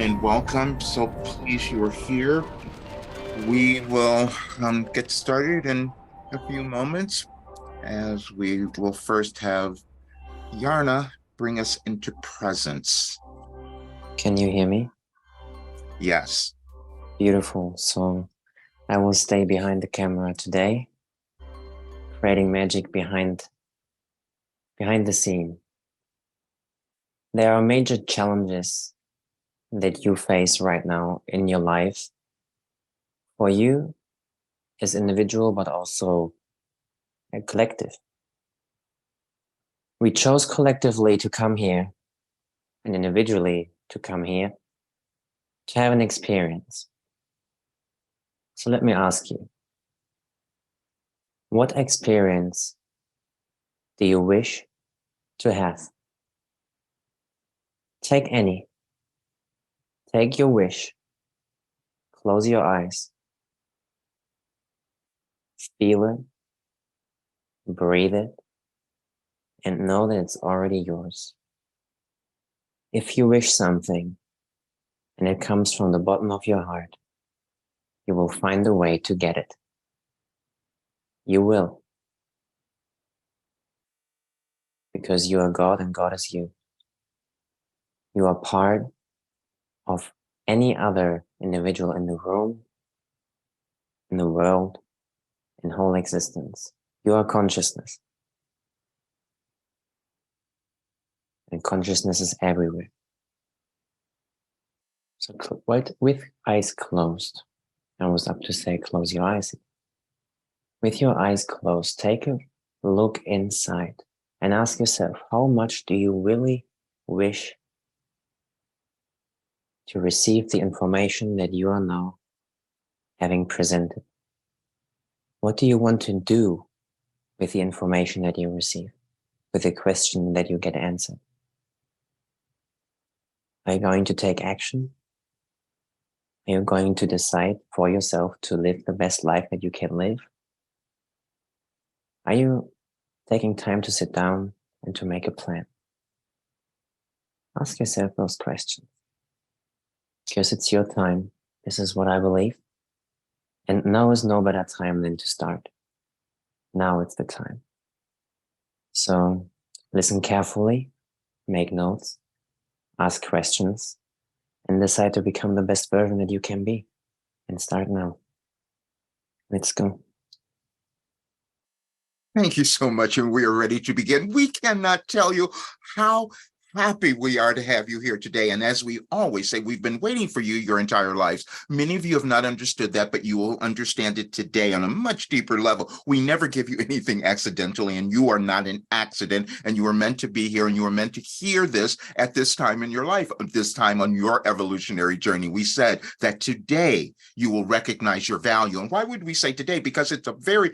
and welcome. So pleased you are here. We will get started in a few moments as we will first have Yarna bring us into presence. Can you hear me? Yes. Beautiful. So I will stay behind the camera today, creating magic behind the scene. There are major challenges that you face right now in your life for you as individual, but also a collective. We chose collectively to come here and individually to come here to have an experience. So let me ask you, what experience do you wish to have? Take any. Take your wish. Close your eyes. Feel it. Breathe it. And know that it's already yours. If you wish something and it comes from the bottom of your heart, you will find a way to get it. You will. Because you are God and God is you. You are part of any other individual in the room, in the world, in whole existence. You are consciousness. And consciousness is everywhere. So with eyes closed, I was up to say close your eyes. With your eyes closed, take a look inside and ask yourself, how much do you really wish to receive the information that you are now having presented? What do you want to do with the information that you receive, with the question that you get answered? Are you going to take action? Are you going to decide for yourself to live the best life that you can live? Are you taking time to sit down and to make a plan? Ask yourself those questions. Because it's your time. This is what I believe. And now is no better time than to start. Now it's the time. So listen carefully, make notes, ask questions, and decide to become the best version that you can be. And start now. Let's go. Thank you so much. And we are ready to begin. We cannot tell you how happy we are to have you here today. And as we always say, we've been waiting for you your entire lives. Many of you have not understood that, but you will understand it today on a much deeper level. We never give you anything accidentally, and you are not an accident, and you are meant to be here, and you are meant to hear this at this time in your life, at this time on your evolutionary journey. We said that today you will recognize your value. And why would we say today? Because it's a very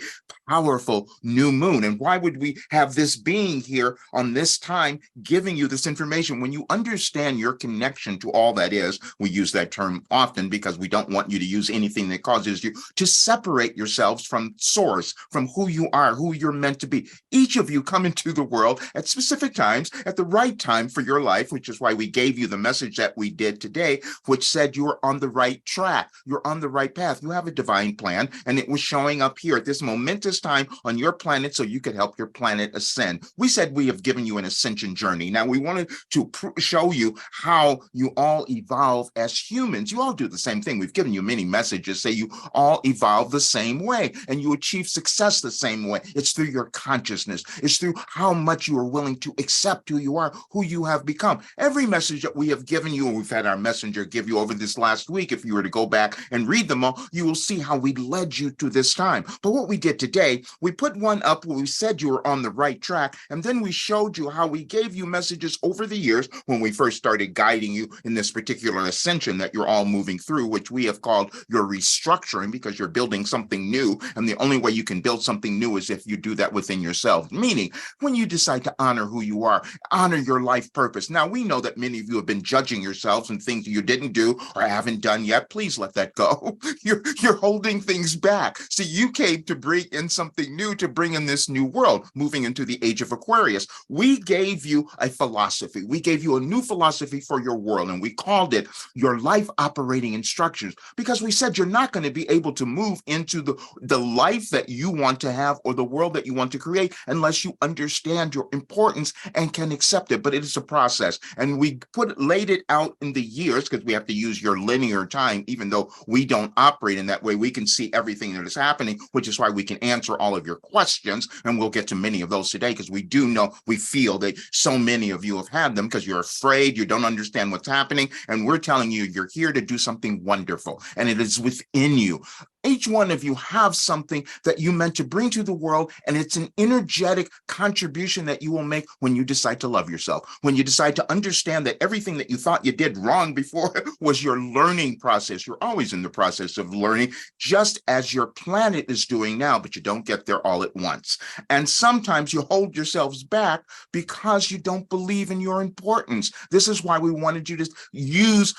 powerful new moon. And why would we have this being here on this time giving you this information? When you understand your connection to all that is, we use that term often because we don't want you to use anything that causes you to separate yourselves from source, from who you are, who you're meant to be. Each of you come into the world at specific times, at the right time for your life, which is why we gave you the message that we did today, which said you are on the right track. You're on the right path. You have a divine plan, and it was showing up here at this momentous time on your planet so you could help your planet ascend. We said we have given you an ascension journey. Now, we wanted to show you how you all evolve as humans. You all do the same thing. We've given you many messages, say you all evolve the same way and you achieve success the same way. It's through your consciousness. It's through how much you are willing to accept who you are, who you have become. Every message that we have given you, and we've had our messenger give you over this last week, if you were to go back and read them all, you will see how we led you to this time. But what we did today, we put one up where we said you were on the right track, and then we showed you how we gave you messages over the years when we first started guiding you in this particular ascension that you're all moving through, which we have called your restructuring, because you're building something new, and the only way you can build something new is if you do that within yourself. Meaning, when you decide to honor who you are, honor your life purpose. Now, we know that many of you have been judging yourselves and things you didn't do or haven't done yet. Please let that go. You're holding things back. See, you came to bring in something new, to bring in this new world, moving into the age of Aquarius. We gave you a philosophy philosophy. We gave you a new philosophy for your world, and we called it your life operating instructions, because we said you're not going to be able to move into the life that you want to have or the world that you want to create unless you understand your importance and can accept it. But it is a process, and we laid it out in the years because we have to use your linear time. Even though we don't operate in that way, we can see everything that is happening, which is why we can answer all of your questions, and we'll get to many of those today, because we do know, we feel that so many of you have had them because you're afraid, you don't understand what's happening, and we're telling you you're here to do something wonderful, and it is within you. Each one of you have something that you meant to bring to the world, and it's an energetic contribution that you will make when you decide to love yourself, when you decide to understand that everything that you thought you did wrong before was your learning process. You're always in the process of learning, just as your planet is doing now, but you don't get there all at once. And sometimes you hold yourselves back because you don't believe in your importance. This is why we wanted you to use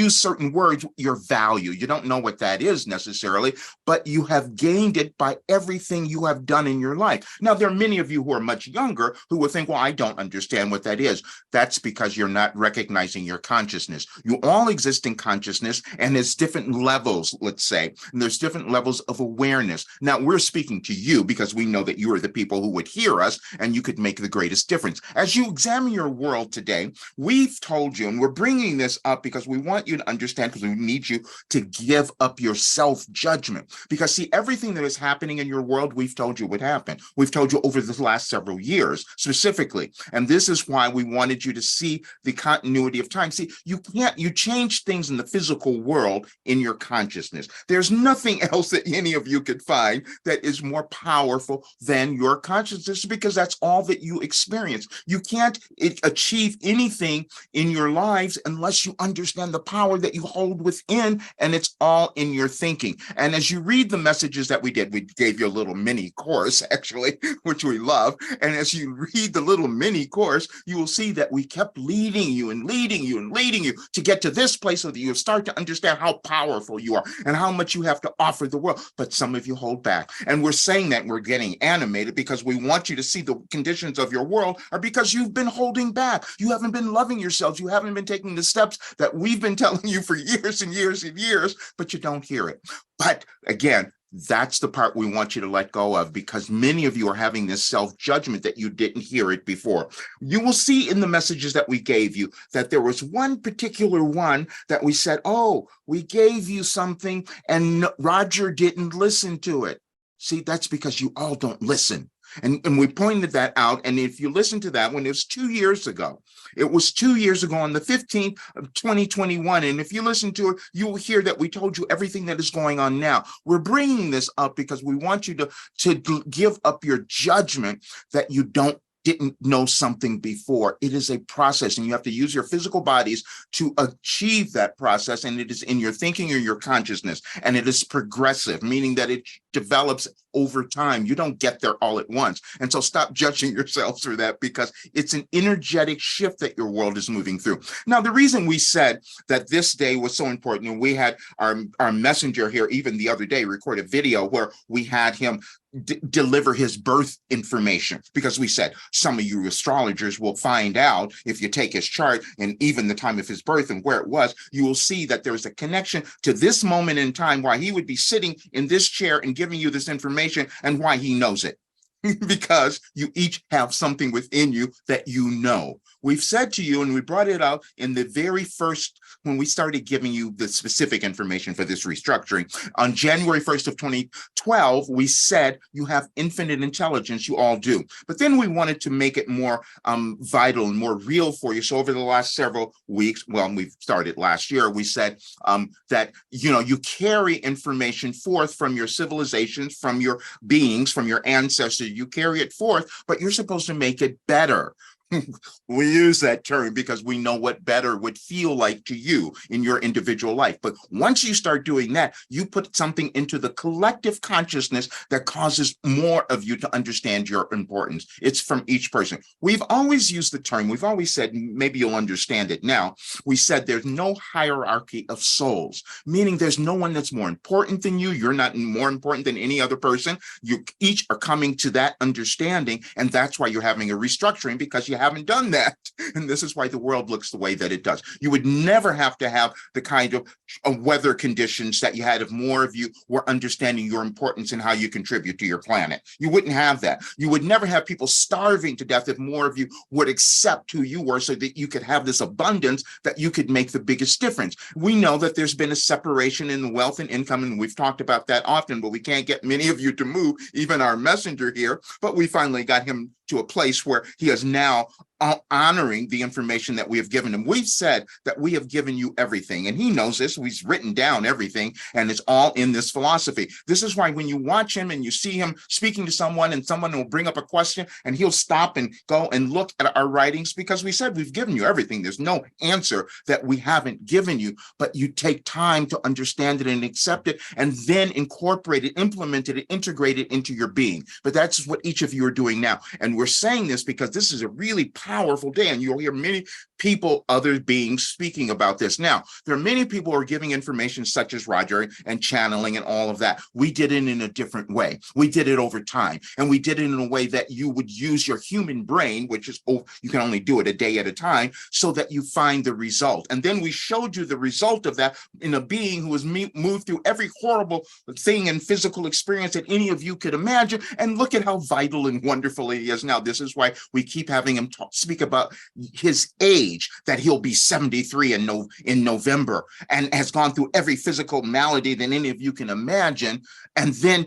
certain words, your value. You don't know what that is necessarily, but you have gained it by everything you have done in your life. Now, there are many of you who are much younger who will think, well, I don't understand what that is. That's because you're not recognizing your consciousness. You all exist in consciousness, and there's different levels, let's say, and there's different levels of awareness. Now, we're speaking to you because we know that you are the people who would hear us, and you could make the greatest difference. As you examine your world today, we've told you, and we're bringing this up because we want you to understand, because we need you to give up your self-judgment. Because see, everything that is happening in your world, we've told you would happen. We've told you over the last several years specifically. And this is why we wanted you to see the continuity of time. See, you change things in the physical world in your consciousness. There's nothing else that any of you could find that is more powerful than your consciousness, because that's all that you experience. You can't achieve anything in your lives unless you understand the power that you hold within, and it's all in your thinking. And as you read the messages that we gave you a little mini course, actually, which we love. And as you read the little mini course, you will see that we kept leading you and leading you and leading you to get to this place so that you start to understand how powerful you are and how much you have to offer the world. But some of you hold back. And we're saying that, we're getting animated because we want you to see the conditions of your world are because you've been holding back. You haven't been loving yourselves. You haven't been taking the steps that we've been telling you for years and years and years, but you don't hear it. But again, that's the part we want you to let go of, because many of you are having this self-judgment that you didn't hear it before. You will see in the messages that we gave you that there was one particular one that we said, oh, we gave you something and Roger didn't listen to it. See, that's because you all don't listen. And we pointed that out. And if you listen to that when it was 2 years ago, it was 2 years ago on the 15th of 2021. And if you listen to it, you will hear that we told you everything that is going on now. We're bringing this up because we want you to give up your judgment that you didn't know something before. It is a process, and you have to use your physical bodies to achieve that process. And it is in your thinking or your consciousness, and it is progressive, meaning that it develops over time. You don't get there all at once. And so stop judging yourself through that, because it's an energetic shift that your world is moving through. Now, the reason we said that this day was so important, and we had our messenger here even the other day record a video where we had him deliver his birth information, because we said some of you astrologers will find out if you take his chart and even the time of his birth and where it was, you will see that there's a connection to this moment in time, why he would be sitting in this chair and giving you this information, and why he knows it. Because you each have something within you that you know. We've said to you, and we brought it out in the very first, when we started giving you the specific information for this restructuring. On January 1st of 2012, we said you have infinite intelligence, you all do. But then we wanted to make it more vital and more real for you. So over the last several weeks, well, we've started last year, we said that, you carry information forth from your civilizations, from your beings, from your ancestors. You carry it forth, but you're supposed to make it better. We use that term because we know what better would feel like to you in your individual life. But once you start doing that, you put something into the collective consciousness that causes more of you to understand your importance. It's from each person. We've always used the term, we've always said, maybe you'll understand it now. We said there's no hierarchy of souls, meaning there's no one that's more important than you. You're not more important than any other person. You each are coming to that understanding. And that's why you're having a restructuring, because you haven't done that. And this is why the world looks the way that it does. You would never have to have the kind of weather conditions that you had if more of you were understanding your importance and how you contribute to your planet. You wouldn't have that. You would never have people starving to death if more of you would accept who you were, so that you could have this abundance that you could make the biggest difference. We know that there's been a separation in the wealth and income, and we've talked about that often, but we can't get many of you to move, even our messenger here. But we finally got him to a place where he is now honoring the information that we have given him. We've said that we have given you everything, and he knows this. He's written down everything, and it's all in this philosophy. This is why when you watch him and you see him speaking to someone, and someone will bring up a question, and he'll stop and go and look at our writings, because we said we've given you everything. There's no answer that we haven't given you, but you take time to understand it and accept it, and then incorporate it, implement it, integrate it into your being. But that's what each of you are doing now. And we're saying this because this is a really powerful day, and you'll hear many people, other beings, speaking about this. Now, there are many people who are giving information such as Roger and channeling and all of that. We did it in a different way. We did it over time, and we did it in a way that you would use your human brain, which is, you can only do it a day at a time, so that you find the result. And then we showed you the result of that in a being who has moved through every horrible thing and physical experience that any of you could imagine. And look at how vital and wonderful he is now. This is why we keep having him speak about his age, that he'll be 73 in November, and has gone through every physical malady that any of you can imagine, and then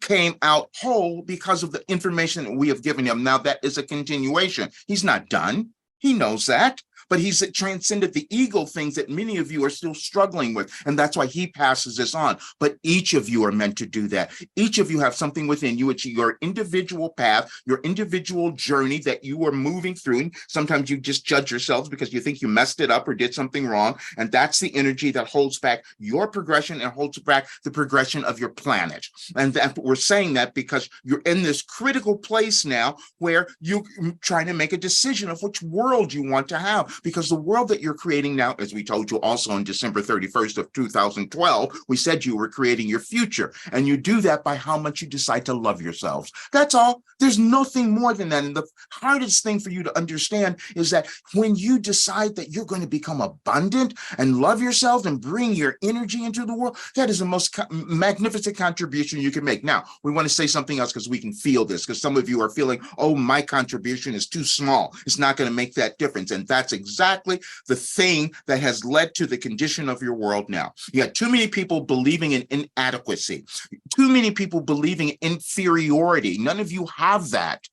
came out whole because of the information that we have given him. Now, that is a continuation. He's not done. He knows that. But he's transcended the ego things that many of you are still struggling with. And that's why he passes this on. But each of you are meant to do that. Each of you have something within you. It's your individual path, your individual journey that you are moving through. And sometimes you just judge yourselves because you think you messed it up or did something wrong. And that's the energy that holds back your progression and holds back the progression of your planet. And that we're saying that because you're in this critical place now where you're trying to make a decision of which world you want to have. Because the world that you're creating now, as we told you also on December 31st of 2012, we said you were creating your future. And you do that by how much you decide to love yourselves. That's all. There's nothing more than that. And the hardest thing for you to understand is that when you decide that you're going to become abundant and love yourself and bring your energy into the world, that is the most magnificent contribution you can make. Now, we want to say something else because we can feel this, because some of you are feeling, oh, my contribution is too small. It's not going to make that difference. And that's exactly the thing that has led to the condition of your world now. You have too many people believing in inadequacy, too many people believing in inferiority. None of you have that.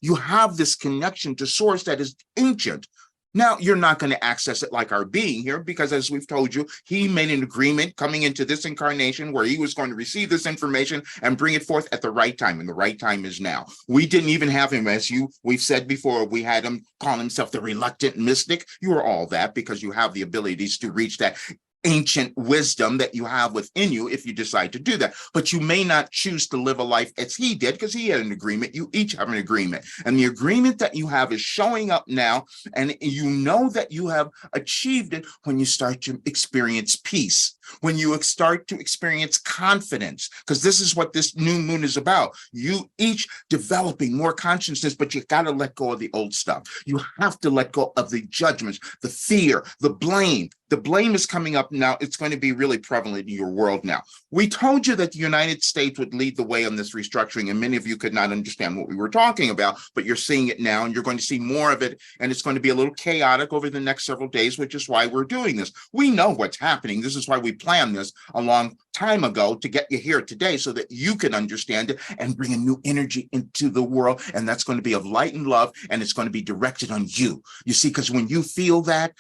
You have this connection to source that is ancient. Now, you're not going to access it like our being here, because as we've told you, he made an agreement coming into this incarnation where he was going to receive this information and bring it forth at the right time. And the right time is now. We didn't even have him, as we've said before, we had him call himself the reluctant mystic. You are all that because you have the abilities to reach that ancient wisdom that you have within you if you decide to do that. But you may not choose to live a life as he did, because he had an agreement. You each have an agreement. And the agreement that you have is showing up now. And you know that you have achieved it when you start to experience peace, when you start to experience confidence, because this is what this new moon is about. You each developing more consciousness, but you got to let go of the old stuff. You have to let go of the judgments, the fear, the blame. The blame is coming up now. It's going to be really prevalent in your world now. We told you that the United States would lead the way on this restructuring, and many of you could not understand what we were talking about, but you're seeing it now, and you're going to see more of it, and it's going to be a little chaotic over the next several days, which is why we're doing this. We know what's happening. This is why we planned this a long time ago to get you here today so that you can understand it and bring a new energy into the world, and that's going to be of light and love, and it's going to be directed on you. You see, because when you feel that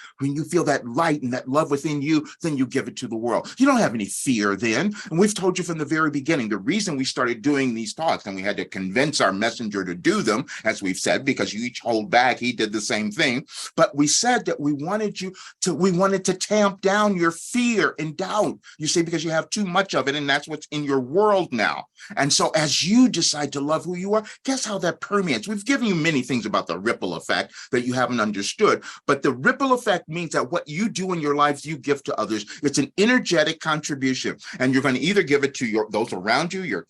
light and that love within you, then you give it to the world. You don't have any fear then. And we've told you from the very beginning, the reason we started doing these talks, and we had to convince our messenger to do them, as we've said, because you each hold back, he did the same thing. But we said that we wanted to tamp down your fear and doubt. You see, because you have too much of it, and that's what's in your world now. And so as you decide to love who you are, guess how that permeates? We've given you many things about the ripple effect that you haven't understood, but the ripple effect means that what you do in your lives, you give to others. It's an energetic contribution, and you're going to either give it to those around you,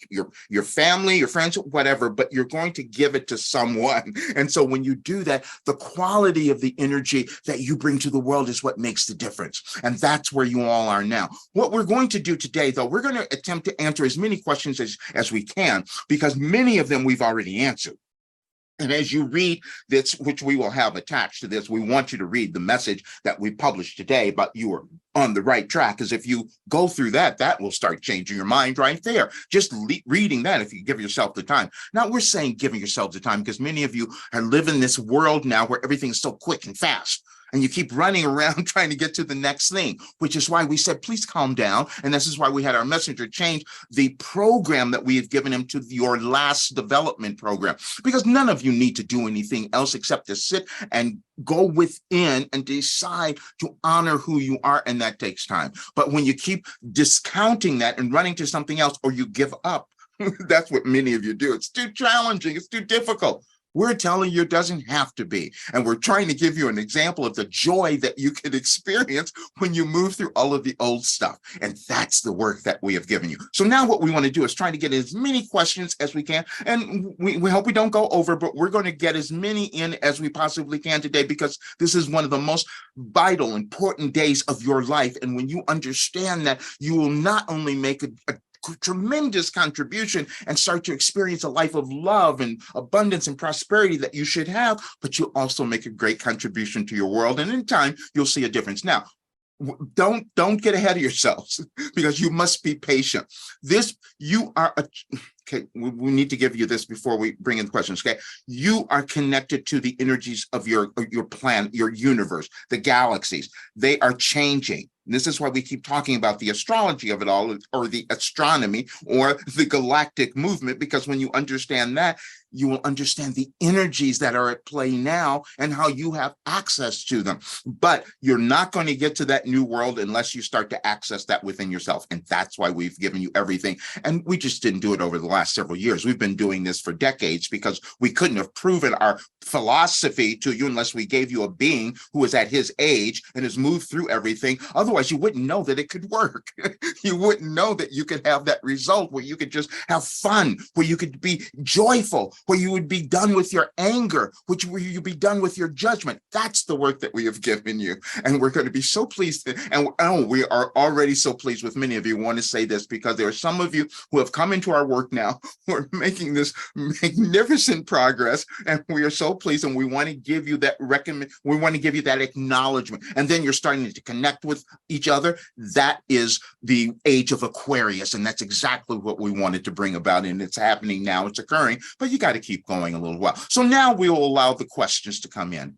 your family, your friends, whatever, but you're going to give it to someone. And so when you do that, the quality of the energy that you bring to the world is what makes the difference. And that's where you all are now. What we're going to do today, though, we're going to attempt to answer as many questions as we can, because many of them we've already answered. And as you read this, which we will have attached to this, we want you to read the message that we published today about you are on the right track, because if you go through that, that will start changing your mind right there. Just reading that, if you give yourself the time. Now, we're saying giving yourselves the time because many of you are living in this world now where everything's so quick and fast. And you keep running around trying to get to the next thing, which is why we said, please calm down. And this is why we had our messenger change the program that we have given him to your last development program, because none of you need to do anything else except to sit and go within and decide to honor who you are. And that takes time. But when you keep discounting that and running to something else, or you give up, that's what many of you do. It's too challenging. It's too difficult. We're telling you it doesn't have to be. And we're trying to give you an example of the joy that you can experience when you move through all of the old stuff. And that's the work that we have given you. So now what we want to do is try to get as many questions as we can. And we hope we don't go over, but we're going to get as many in as we possibly can today, because this is one of the most vital, important days of your life. And when you understand that, you will not only make a tremendous contribution and start to experience a life of love and abundance and prosperity that you should have, but you also make a great contribution to your world. And in time, you'll see a difference. Now, don't get ahead of yourselves, because you must be patient. Okay, we need to give you this before we bring in questions. Okay, you are connected to the energies of your planet, your universe, the galaxies. They are changing. This is why we keep talking about the astrology of it all, or the astronomy, or the galactic movement, because when you understand that, you will understand the energies that are at play now and how you have access to them. But you're not going to get to that new world unless you start to access that within yourself. And that's why we've given you everything. And we just didn't do it over the last several years. We've been doing this for decades, because we couldn't have proven our philosophy to you unless we gave you a being who is at his age and has moved through everything. Otherwise, you wouldn't know that it could work. You wouldn't know that you could have that result where you could just have fun, where you could be joyful, where you would be done with your anger, where you'd be done with your judgment. That's the work that we have given you. And we're going to be so pleased. And we are already so pleased with many of you. I want to say this because there are some of you who have come into our work now who are making this magnificent progress. And we are so pleased. And we want to give you that we want to give you that acknowledgement. And then you're starting to connect with each other. That is the age of Aquarius. And that's exactly what we wanted to bring about. And it's happening now. It's occurring. But you got to keep going a little while. So now we will allow the questions to come in.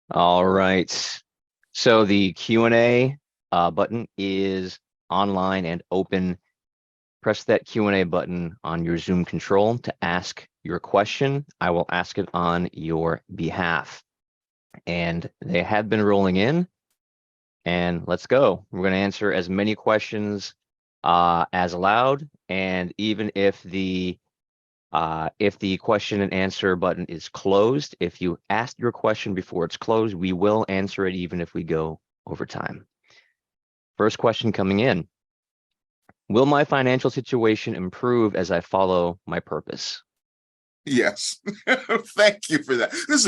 All right. So the Q&A button is online and open. Press that Q&A button on your Zoom control to ask your question. I will ask it on your behalf. And they have been rolling in. And let's go. We're going to answer as many questions as allowed. And even if the question and answer button is closed, if you asked your question before it's closed, we will answer it even if we go over time. First question coming in. Will my financial situation improve as I follow my purpose? Yes. Thank you for that. This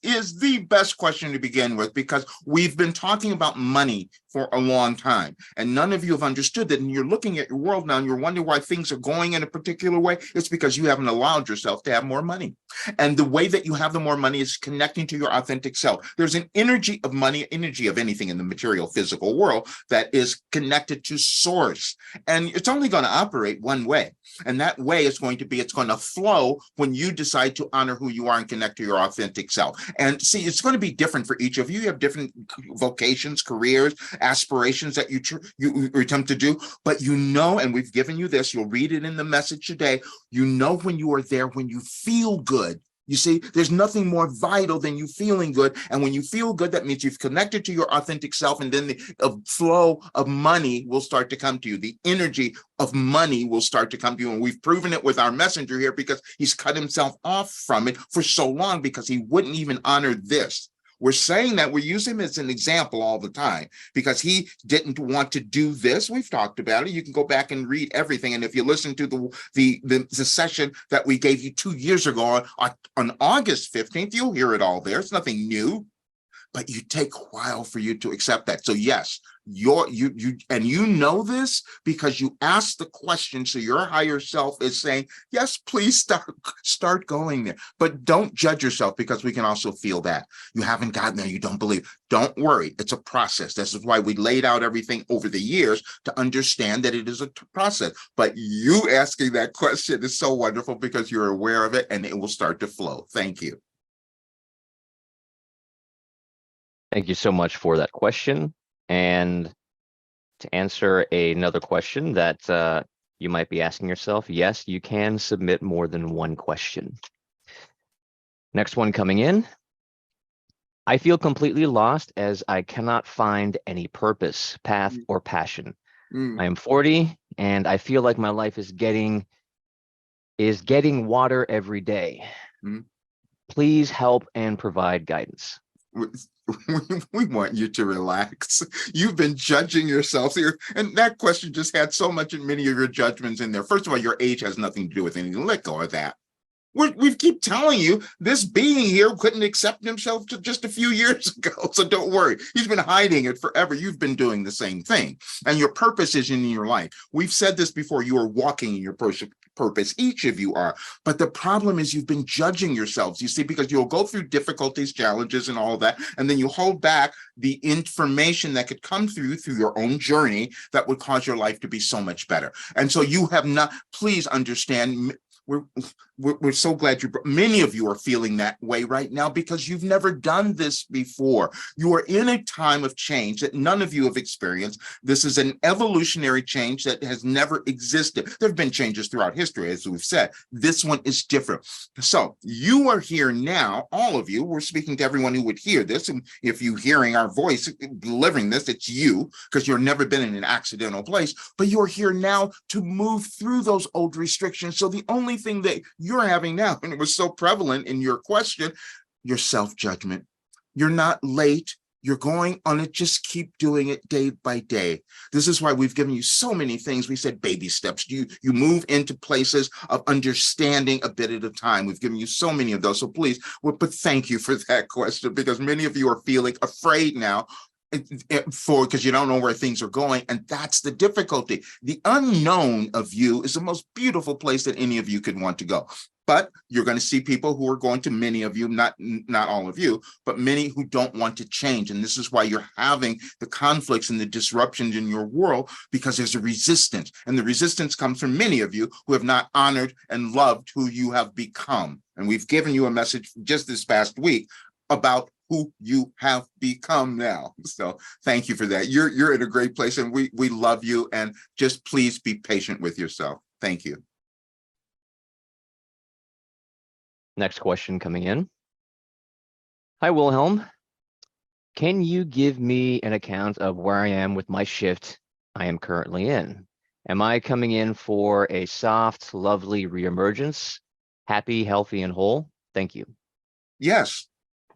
is the best question to begin with, because we've been talking about money for a long time, and none of you have understood that. And you're looking at your world now and you're wondering why things are going in a particular way. It's because you haven't allowed yourself to have more money. And the way that you have the more money is connecting to your authentic self. There's an energy of money, energy of anything in the material physical world that is connected to source. And it's only going to operate one way. And that way is going to be, it's going to flow when you decide to honor who you are and connect to your authentic self. And see, it's going to be different for each of you. You have different vocations, careers, aspirations that you attempt to do, but you know, and we've given you this, you'll read it in the message today, you know when you are there, when you feel good, You see, there's nothing more vital than you feeling good. And when you feel good, that means you've connected to your authentic self. And then the flow of money will start to come to you. The energy of money will start to come to you. And we've proven it with our messenger here, because he's cut himself off from it for so long because he wouldn't even honor this. We're saying that, we use him as an example all the time because he didn't want to do this. We've talked about it. You can go back and read everything. And if you listen to the session that we gave you 2 years ago on August 15th, you'll hear it all there. It's nothing new, but you take a while for you to accept that. So yes, you know this because you ask the question. So your higher self is saying, yes, please start going there, but don't judge yourself, because we can also feel that you haven't gotten there. You don't believe. Don't worry. It's a process. This is why we laid out everything over the years to understand that it is a process. But you asking that question is so wonderful because you're aware of it and it will start to flow. Thank you. Thank you so much for that question. And to answer another question that you might be asking yourself, yes, you can submit more than one question. Next one coming in. I feel completely lost as I cannot find any purpose, path, or passion. I am 40 and I feel like my life is getting water every day. Please help and provide guidance. We want you to relax. You've been judging yourself here, and that question just had so much and many of your judgments in there. First of all, your age has nothing to do with anything. Let go of that. We keep telling you this being here couldn't accept himself to just a few years ago. So don't worry. He's been hiding it forever. You've been doing the same thing. And your purpose is in your life. We've said this before. You are walking in your purpose. Each of you are. But the problem is you've been judging yourselves, you see, because you'll go through difficulties, challenges, and all that. And then you hold back the information that could come through your own journey that would cause your life to be so much better. And so you have not, please understand, we're so glad many of you are feeling that way right now because you've never done this before. You are in a time of change that none of you have experienced. This is an evolutionary change that has never existed. There have been changes throughout history, as we've said. This one is different. So you are here now, all of you. We're speaking to everyone who would hear this. And if you're hearing our voice delivering this, it's you, because you've never been in an accidental place. But you're here now to move through those old restrictions. So the only thing that you're having now, and it was so prevalent in your question, your self-judgment. You're not late. You're going on it. Just keep doing it day by day. This is why we've given you so many things. We said baby steps. You move into places of understanding a bit at a time. We've given you so many of those. So please, but thank you for that question, because many of you are feeling afraid now because you don't know where things are going. And that's the difficulty. The unknown of you is the most beautiful place that any of you could want to go. But you're going to see people who are going to, many of you, not all of you, but many who don't want to change. And this is why you're having the conflicts and the disruptions in your world, because there's a resistance. And the resistance comes from many of you who have not honored and loved who you have become. And we've given you a message just this past week about who you have become now. So thank you for that. You're in a great place, and we love you, and just please be patient with yourself. Thank you. Next question coming in. Hi, Wilhelm. Can you give me an account of where I am with my shift I am currently in? Am I coming in for a soft, lovely reemergence? Happy, healthy, and whole? Thank you. Yes.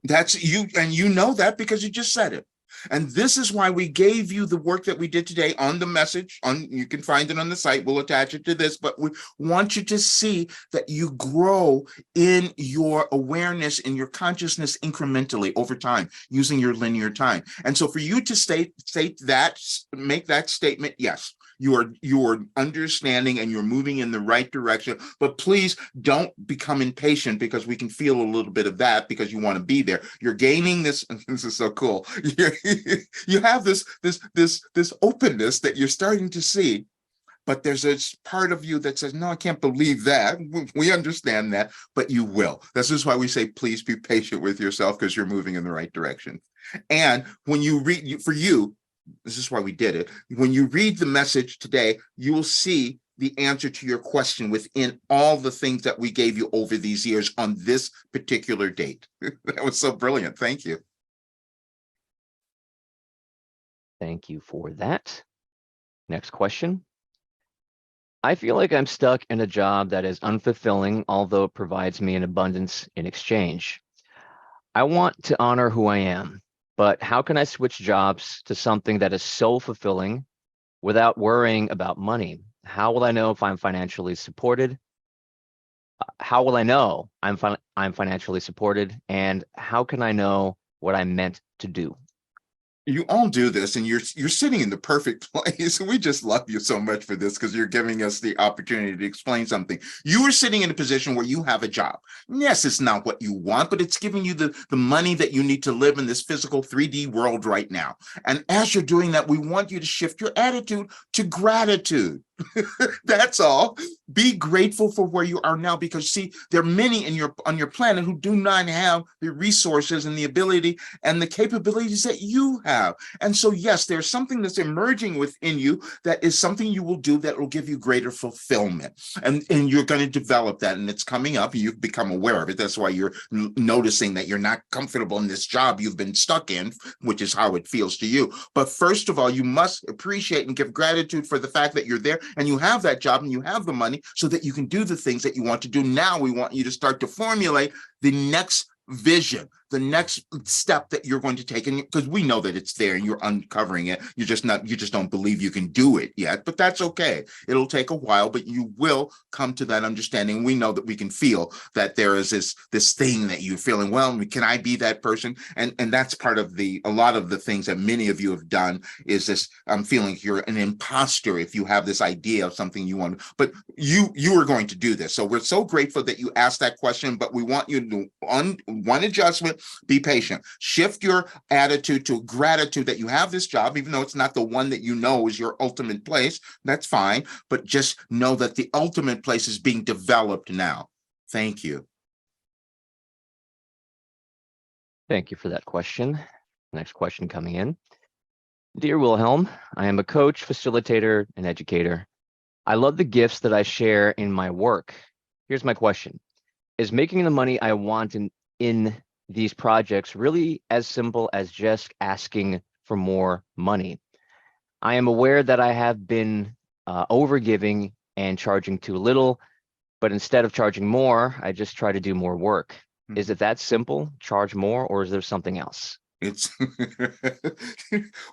That's you, and you know that because you just said it. And this is why we gave you the work that we did today on the message. You can find it on the site. We'll attach it to this, but we want you to see that you grow in your awareness, in your consciousness incrementally over time, using your linear time. And so for you to state that, make that statement, yes, you are understanding and you're moving in the right direction. But please don't become impatient, because we can feel a little bit of that because you want to be there. You're gaining this. This is so cool. You have this openness that you're starting to see. But there's this part of you that says, no, I can't believe that. We understand that, but you will. This is why we say, please be patient with yourself, because you're moving in the right direction. And when you read, for you, this is why we did it. When you read the message today, you will see the answer to your question within all the things that we gave you over these years on this particular date. That was so brilliant. Thank you. Thank you for that. Next question. I feel like I'm stuck in a job that is unfulfilling, although it provides me an abundance in exchange. I want to honor who I am, but how can I switch jobs to something that is so fulfilling without worrying about money? How will I know if I'm financially supported? How will I know I'm financially supported? And how can I know what I'm meant to do? You all do this, and you're sitting in the perfect place. We just love you so much for this, because you're giving us the opportunity to explain something. You are sitting in a position where you have a job. Yes, it's not what you want, but it's giving you the money that you need to live in this physical 3D world right now. And as you're doing that, we want you to shift your attitude to gratitude. That's all. Be grateful for where you are now, because see, there are many on your planet who do not have the resources and the ability and the capabilities that you have. And so, yes, there's something that's emerging within you that is something you will do that will give you greater fulfillment. And you're going to develop that, and it's coming up. You've become aware of it. That's why you're noticing that you're not comfortable in this job you've been stuck in, which is how it feels to you. But first of all, you must appreciate and give gratitude for the fact that you're there and you have that job and you have the money so that you can do the things that you want to do. Now we want you to start to formulate the next vision, the next step that you're going to take. And because we know that it's there and you're uncovering it, you just don't believe you can do it yet, but that's okay. It'll take a while, but you will come to that understanding. We know that we can feel that there is this thing that you're feeling, well, can I be that person? And that's part of a lot of the things that many of you have done is this, I'm feeling you're an imposter if you have this idea of something you want, but you are going to do this. So we're so grateful that you asked that question, but we want you to one adjustment, be patient, shift your attitude to gratitude that you have this job, even though it's not the one that you know is your ultimate place. That's fine, but just know that the ultimate place is being developed now. Thank you. Thank you for that question. Next question coming in. Dear Wilhelm, I am a coach, facilitator, and educator. I love the gifts that I share in my work. Here's my question. Is making the money I want in these projects really as simple as just asking for more money? I am aware that I have been overgiving and charging too little, but instead of charging more, I just try to do more work. Is it that simple? Charge more, or is there something else? It's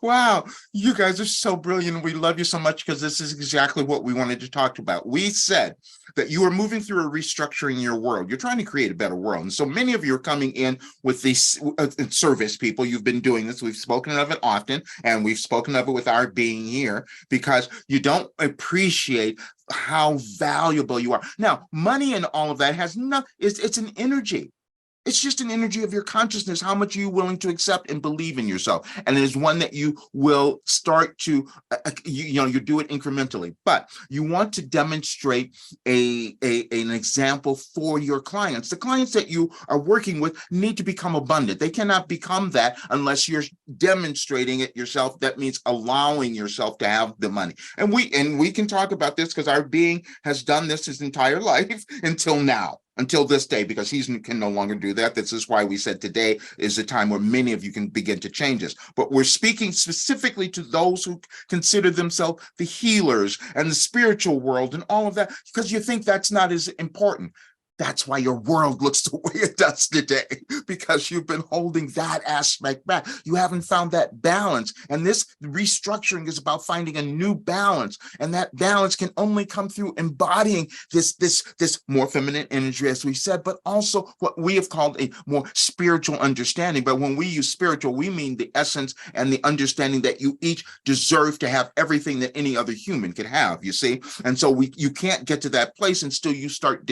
wow, you guys are so brilliant. We love you so much, because this is exactly what we wanted to talk about. We said that you are moving through a restructuring your world. You're trying to create a better world. And so many of you are coming in with these service people. You've been doing this. We've spoken of it often, and we've spoken of it with our being here, because you don't appreciate how valuable you are. Now, money and all of that has it's an energy. It's just an energy of your consciousness. How much are you willing to accept and believe in yourself? And it is one that you will start to, you do it incrementally, but you want to demonstrate an example for your clients. The clients that you are working with need to become abundant. They cannot become that unless you're demonstrating it yourself. That means allowing yourself to have the money. And we can talk about this, because our being has done this his entire life until now. Until this day, because he can no longer do that. This is why we said today is the time where many of you can begin to change this. But we're speaking specifically to those who consider themselves the healers and the spiritual world and all of that, because you think that's not as important. That's why your world looks the way it does today, because you've been holding that aspect back. You haven't found that balance. And this restructuring is about finding a new balance. And that balance can only come through embodying this more feminine energy, as we said, but also what we have called a more spiritual understanding. But when we use spiritual, we mean the essence and the understanding that you each deserve to have everything that any other human could have, you see? And so you can't get to that place until you start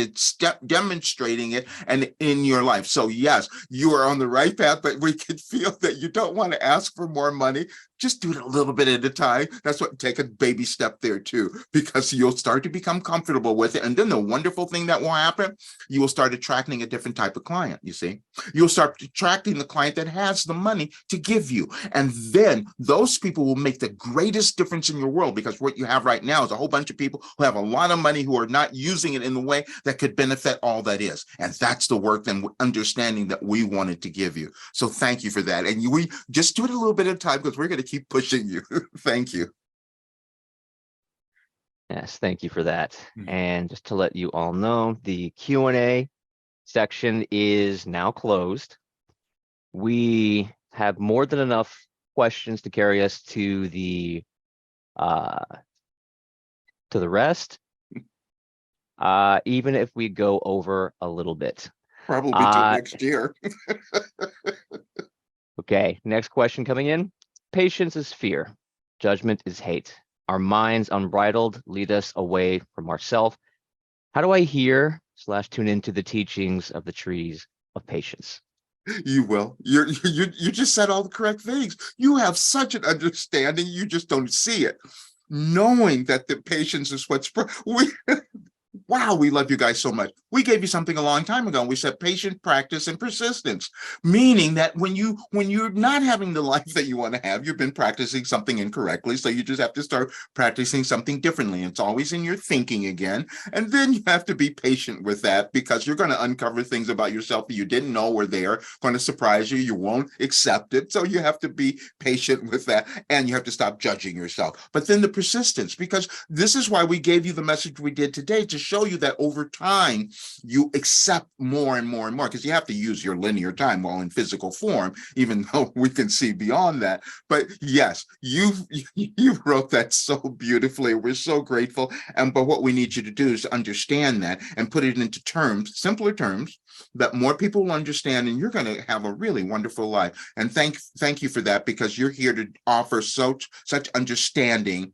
demonstrating it and in your life. So yes, you are on the right path, but we can feel that you don't want to ask for more money. just do it a little bit at a time. That's what, take a baby step there too, because you'll start to become comfortable with it. And then the wonderful thing that will happen, you will start attracting a different type of client, you see. You'll start attracting the client that has the money to give you. And then those people will make the greatest difference in your world, because what you have right now is a whole bunch of people who have a lot of money who are not using it in the way that could benefit all that is. And that's the work and understanding that we wanted to give you. So thank you for that. And we just do it a little bit at a time, because we're going to keep pushing you. Thank you. Yes, thank you for that. Mhm. And just to let you all know, the Q&A section is now closed. We have more than enough questions to carry us to the rest, even if we go over a little bit. Probably till next year. Okay, next question coming in. Patience is fear. Judgment is hate. Our minds unbridled lead us away from ourself. How do I hear / tune into the teachings of the trees of patience? You will. You just said all the correct things. You have such an understanding, you just don't see it. Knowing that the patience is what's wow, we love you guys so much. We gave you something a long time ago. We said patience, practice, and persistence, meaning that when you're not having the life that you want to have, you've been practicing something incorrectly. So you just have to start practicing something differently. It's always in your thinking again. And then you have to be patient with that, because you're going to uncover things about yourself that you didn't know were there, going to surprise you. You won't accept it. So you have to be patient with that, and you have to stop judging yourself. But then the persistence, because this is why we gave you the message we did today, to show you that over time you accept more and more and more, because you have to use your linear time while in physical form, even though we can see beyond that. But yes, you wrote that so beautifully. We're so grateful. But what we need you to do is understand that and put it into terms, simpler terms, that more people will understand, and you're going to have a really wonderful life. And thank you for that, because you're here to offer such understanding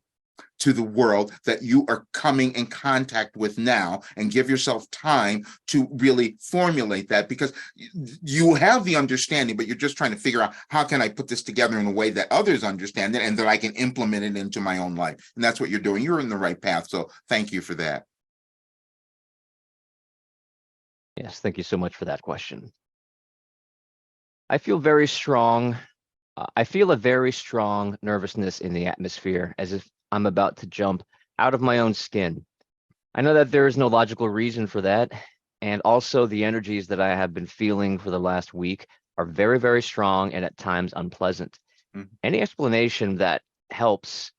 to the world that you are coming in contact with now, and give yourself time to really formulate that, because you have the understanding, but you're just trying to figure out, how can I put this together in a way that others understand it and that I can implement it into my own life? And that's what you're doing. You're in the right path. So thank you for that. Yes, thank you so much for that question. I feel very strong. I feel a very strong nervousness in the atmosphere, as if I'm about to jump out of my own skin. I know that there is no logical reason for that. And also the energies that I have been feeling for the last week are very, very strong and at times unpleasant. Mhm. Any explanation that helps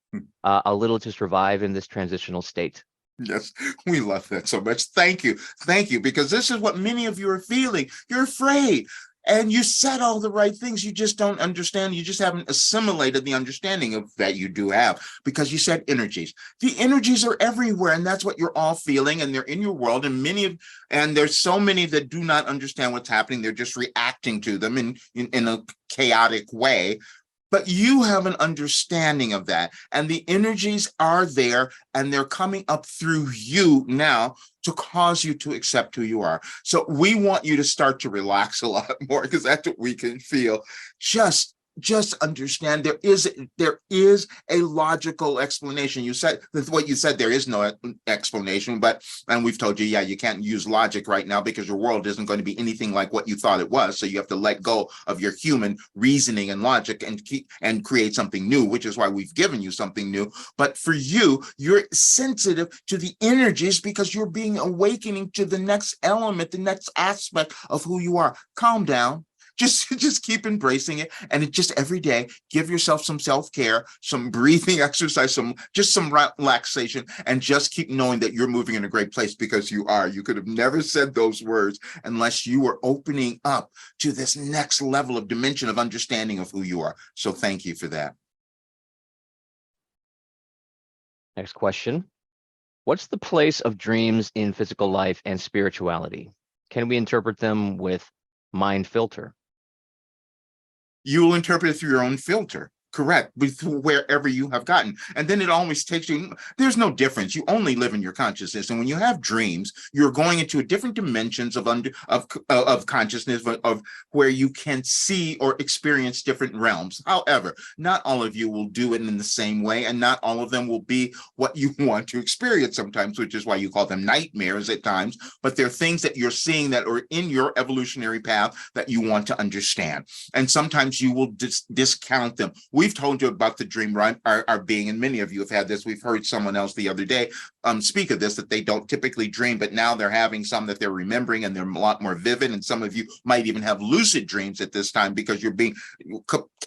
a little to survive in this transitional state? Yes, we love that so much. Thank you. Thank you, because this is what many of you are feeling. You're afraid. And you said all the right things. You just don't understand. You just haven't assimilated the understanding of that you do have, because you said energies. The energies are everywhere, and that's what you're all feeling, and they're in your world. And there's so many that do not understand what's happening. They're just reacting to them in a chaotic way. But you have an understanding of that, and the energies are there, and they're coming up through you now to cause you to accept who you are. So we want you to start to relax a lot more, because that's what we can feel. Just understand there is a logical explanation. You said what you said, there is no explanation, and we've told you, yeah, you can't use logic right now, because your world isn't going to be anything like what you thought it was. So you have to let go of your human reasoning and logic and create something new, which is why we've given you something new. But for you, you're sensitive to the energies, because you're being awakening to the next element, the next aspect of who you are. Calm down. Just keep embracing it, and it just every day give yourself some self-care, some breathing exercise, some relaxation, and just keep knowing that you're moving in a great place, because you are. You could have never said those words unless you were opening up to this next level of dimension of understanding of who you are. So thank you for that. Next question. What's the place of dreams in physical life and spirituality? Can we interpret them with mind filter? You will interpret it through your own filter. Correct, with wherever you have gotten. And then it always takes you, there's no difference. You only live in your consciousness. And when you have dreams, you're going into a different dimensions of consciousness of where you can see or experience different realms. However, not all of you will do it in the same way, and not all of them will be what you want to experience sometimes, which is why you call them nightmares at times. But they're things that you're seeing that are in your evolutionary path that you want to understand. And sometimes you will discount them. We've told you about the dream, right? Our being, and many of you have had this. We've heard someone else the other day speak of this, that they don't typically dream, but now they're having some that they're remembering, and they're a lot more vivid. And some of you might even have lucid dreams at this time because you're being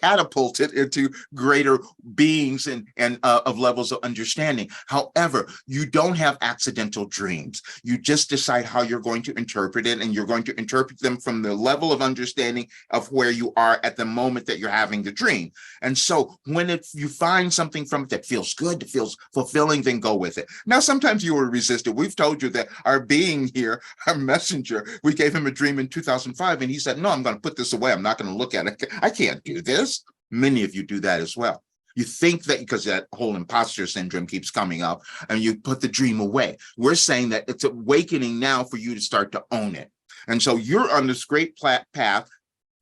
catapulted into greater beings and of levels of understanding. However, you don't have accidental dreams. You just decide how you're going to interpret it, and you're going to interpret them from the level of understanding of where you are at the moment that you're having the dream. And so when you find something from it that feels good, that feels fulfilling, then go with it. Now, sometimes you will resist it. We've told you that our being here, our messenger, we gave him a dream in 2005, and he said, no, I'm going to put this away. I'm not going to look at it. I can't do this. Many of you do that as well. You think that because that whole imposter syndrome keeps coming up, and you put the dream away. We're saying that it's awakening now for you to start to own it. And so you're on this great path.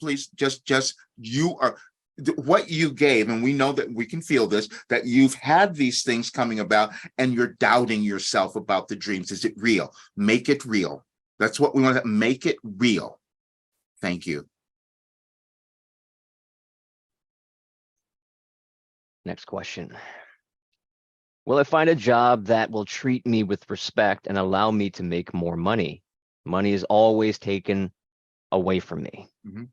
Please just you are what you gave, and we know that we can feel this, that you've had these things coming about and you're doubting yourself about the dreams. Is it real? Make it real. That's what we want to make it real. Thank you. Next question. Will I find a job that will treat me with respect and allow me to make more money? Money is always taken away from me. Mm-hmm.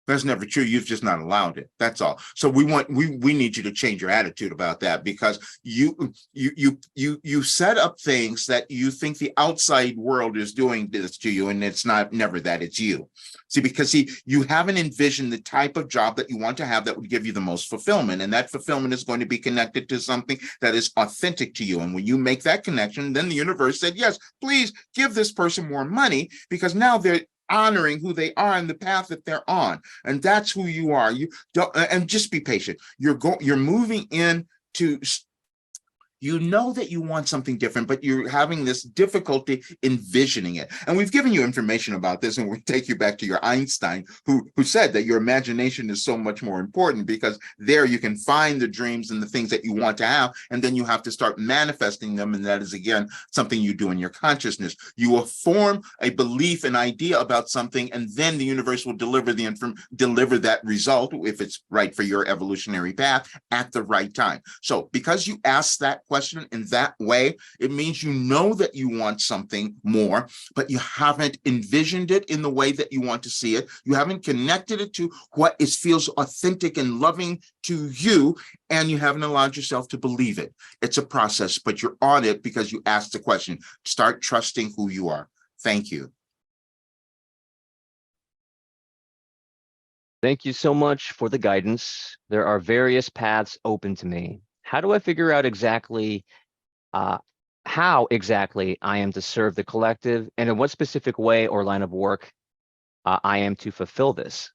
That's never true. You've just not allowed it. That's all. So we need you to change your attitude about that, because you set up things that you think the outside world is doing this to you, and it's never that. It's you. Because you haven't envisioned the type of job that you want to have that would give you the most fulfillment, and that fulfillment is going to be connected to something that is authentic to you. And when you make that connection, then the universe said, yes, please give this person more money, because now they're honoring who they are and the path that they're on, and that's who you are. You don't, and just be patient. You're moving into. You know that you want something different, but you're having this difficulty envisioning it. And we've given you information about this, and we'll take you back to your Einstein, who said that your imagination is so much more important, because there you can find the dreams and the things that you want to have, and then you have to start manifesting them. And that is, again, something you do in your consciousness. You will form a belief, an idea about something, and then the universe will deliver that result, if it's right for your evolutionary path, at the right time. So because you asked that question in that way, it means you know that you want something more, but you haven't envisioned it in the way that you want to see it. You haven't connected it to what feels authentic and loving to you, and you haven't allowed yourself to believe it. It's a process, but you're on it because you asked the question. Start trusting who you are. Thank you. Thank you so much for the guidance. There are various paths open to me. How do I figure out exactly how exactly I am to serve the collective, and in what specific way or line of work I am to fulfill this?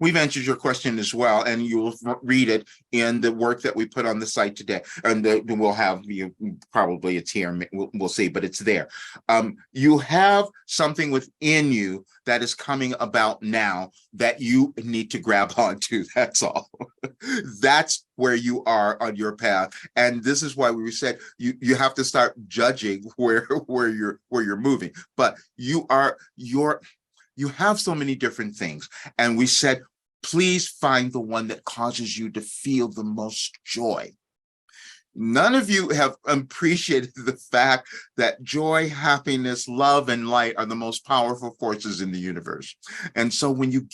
We've answered your question as well, and you'll read it in the work that we put on the site today. And we'll have you, probably it's here, we'll see, but it's there. You have something within you that is coming about now that you need to grab onto. That's all. That's where you are on your path. And this is why we said you have to start judging where you're moving. But you have so many different things. And we said, please find the one that causes you to feel the most joy. None of you have appreciated the fact that joy, happiness, love, and light are the most powerful forces in the universe. And so when you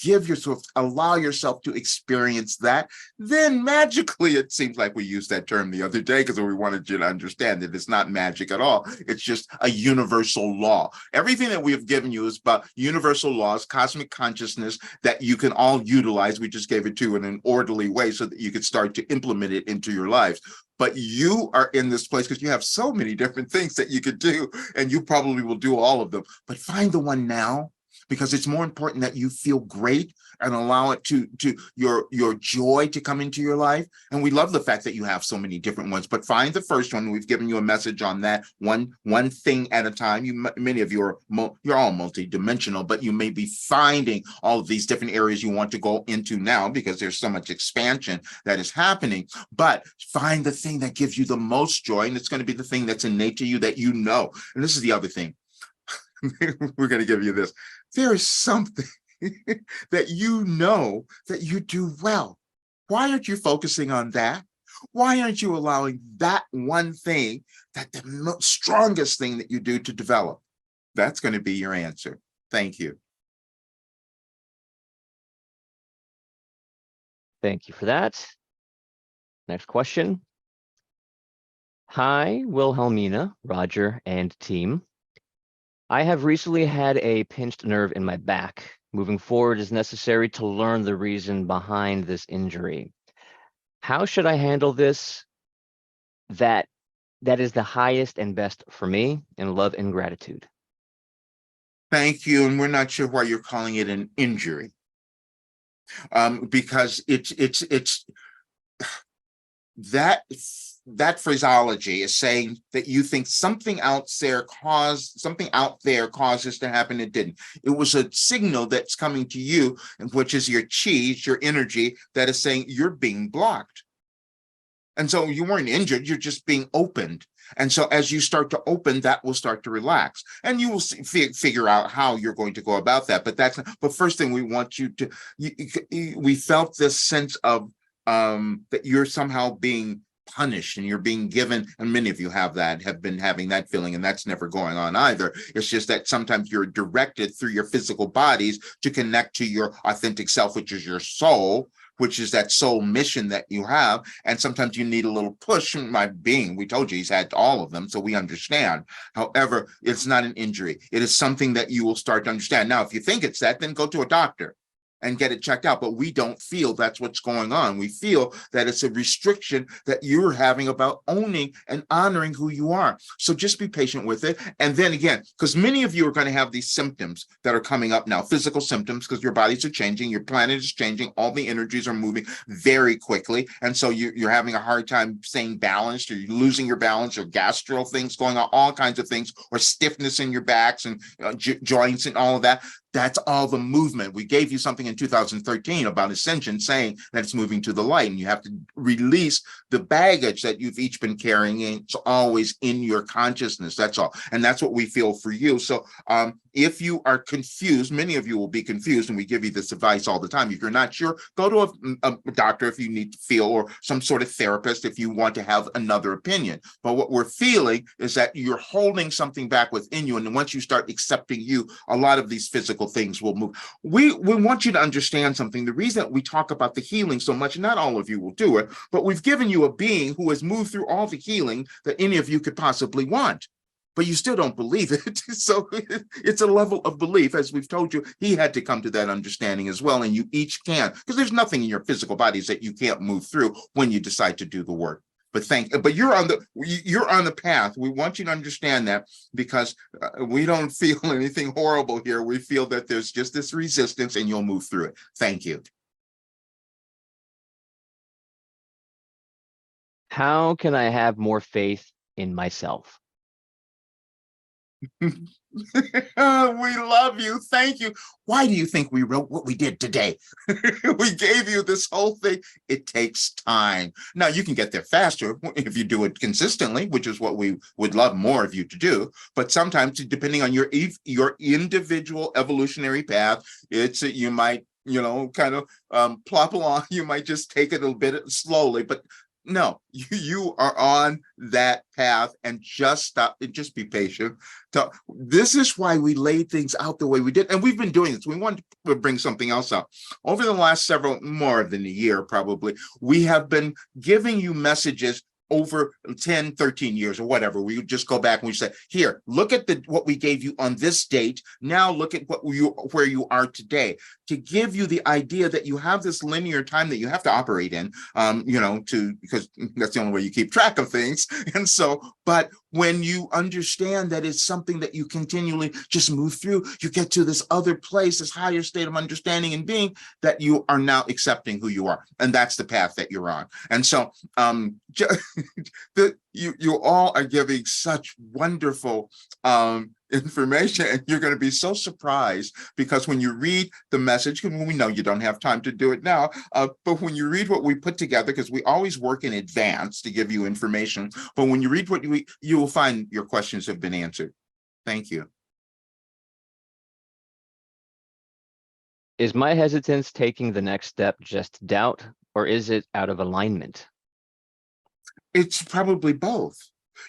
allow yourself to experience that, then magically, it seems like we used that term the other day because we wanted you to understand that it's not magic at all. It's just a universal law. Everything that we have given you is about universal laws, cosmic consciousness that you can all utilize. We just gave it to you in an orderly way so that you could start to implement it into your lives. But you are in this place because you have so many different things that you could do, and you probably will do all of them. But find the one now, because it's more important that you feel great and allow it to your joy to come into your life. And we love the fact that you have so many different ones, but find the first one. We've given you a message on that one thing at a time. Many of you are you're all multidimensional, but you may be finding all of these different areas you want to go into now because there's so much expansion that is happening. But find the thing that gives you the most joy, and it's going to be the thing that's innate to you that you know. And this is the other thing. We're going to give you this. There is something that you know that you do well. Why aren't you focusing on that? Why aren't you allowing that one thing, that the strongest thing that you do, to develop? That's going to be your answer. Thank you. Thank you for that. Next question. Hi, Wilhelmina, Roger, and team. I have recently had a pinched nerve in my back. Moving forward is necessary to learn the reason behind this injury. How should I handle this? That is the highest and best for me, in love and gratitude. Thank you. And we're not sure why you're calling it an injury. Because it's that phraseology is saying that you think something out there caused this to happen. It didn't. It was a signal that's coming to you, which is your chi, your energy, that is saying you're being blocked. And so you weren't injured, you're just being opened. And so as you start to open, that will start to relax, and you will figure out how you're going to go about that. But first thing we want you to, we felt this sense of that you're somehow being punished and you're being given, and many of you have been having that feeling, and that's never going on either. It's just that sometimes you're directed through your physical bodies to connect to your authentic self, which is your soul, which is that soul mission that you have. And sometimes you need a little push. My being, we told you he's had all of them, so we understand. However, it's not an injury. It is something that you will start to understand. Now, if you think it's that, then go to a doctor and get it checked out. But we don't feel that's what's going on. We feel that it's a restriction that you're having about owning and honoring who you are. So just be patient with it. And then again, because many of you are going to have these symptoms that are coming up now, physical symptoms, because your bodies are changing, your planet is changing, all the energies are moving very quickly. And so you're having a hard time staying balanced, or you're losing your balance, or gastral things going on, all kinds of things, or stiffness in your backs and joints and all of that. That's all the movement. We gave you something in 2013 about ascension, saying that it's moving to the light, and you have to release the baggage that you've each been carrying. It's always in your consciousness. That's all. And that's what we feel for you. So if you are confused, many of you will be confused, and we give you this advice all the time. If you're not sure, go to a doctor if you need to feel, or some sort of therapist if you want to have another opinion. But what we're feeling is that you're holding something back within you. And once you start accepting you, a lot of these physical things will move. We want you to understand something. The reason that we talk about the healing so much, not all of you will do it, but we've given you a being who has moved through all the healing that any of you could possibly want. But you still don't believe it. So it's a level of belief. As we've told you, he had to come to that understanding as well. And you each can, because there's nothing in your physical bodies that you can't move through when you decide to do the work. But you're on the path. We want you to understand that, because we don't feel anything horrible here. We feel that there's just this resistance, and you'll move through it. Thank you. How can I have more faith in myself? We love you. Thank you. Why do you think we wrote what we did today? We gave you this whole thing. It takes time. Now, you can get there faster if you do it consistently, which is what we would love more of you to do. But sometimes, depending on your individual evolutionary path, you might, kind of plop along. You might just take it a bit slowly, but no, you are on that path, and just stop and just be patient. This is why we laid things out the way we did. And we've been doing this. We want to bring something else up. Over the last more than a year, probably, we have been giving you messages over 10, 13 years or whatever. We would just go back and we say, here, look at what we gave you on this date. Now look at where you are today, to give you the idea that you have this linear time that you have to operate in, because that's the only way you keep track of things. And so, but when you understand that it's something that you continually just move through, you get to this other place, this higher state of understanding and being, that you are now accepting who you are. And that's the path that you're on. And so you all are giving such wonderful information, and you're going to be so surprised, because when you read the message, and we know you don't have time to do it now, but when you read what we put together, because we always work in advance to give you information, but when you read what you will find your questions have been answered. Thank you. Is my hesitance taking the next step just doubt, or is it out of alignment? It's probably both.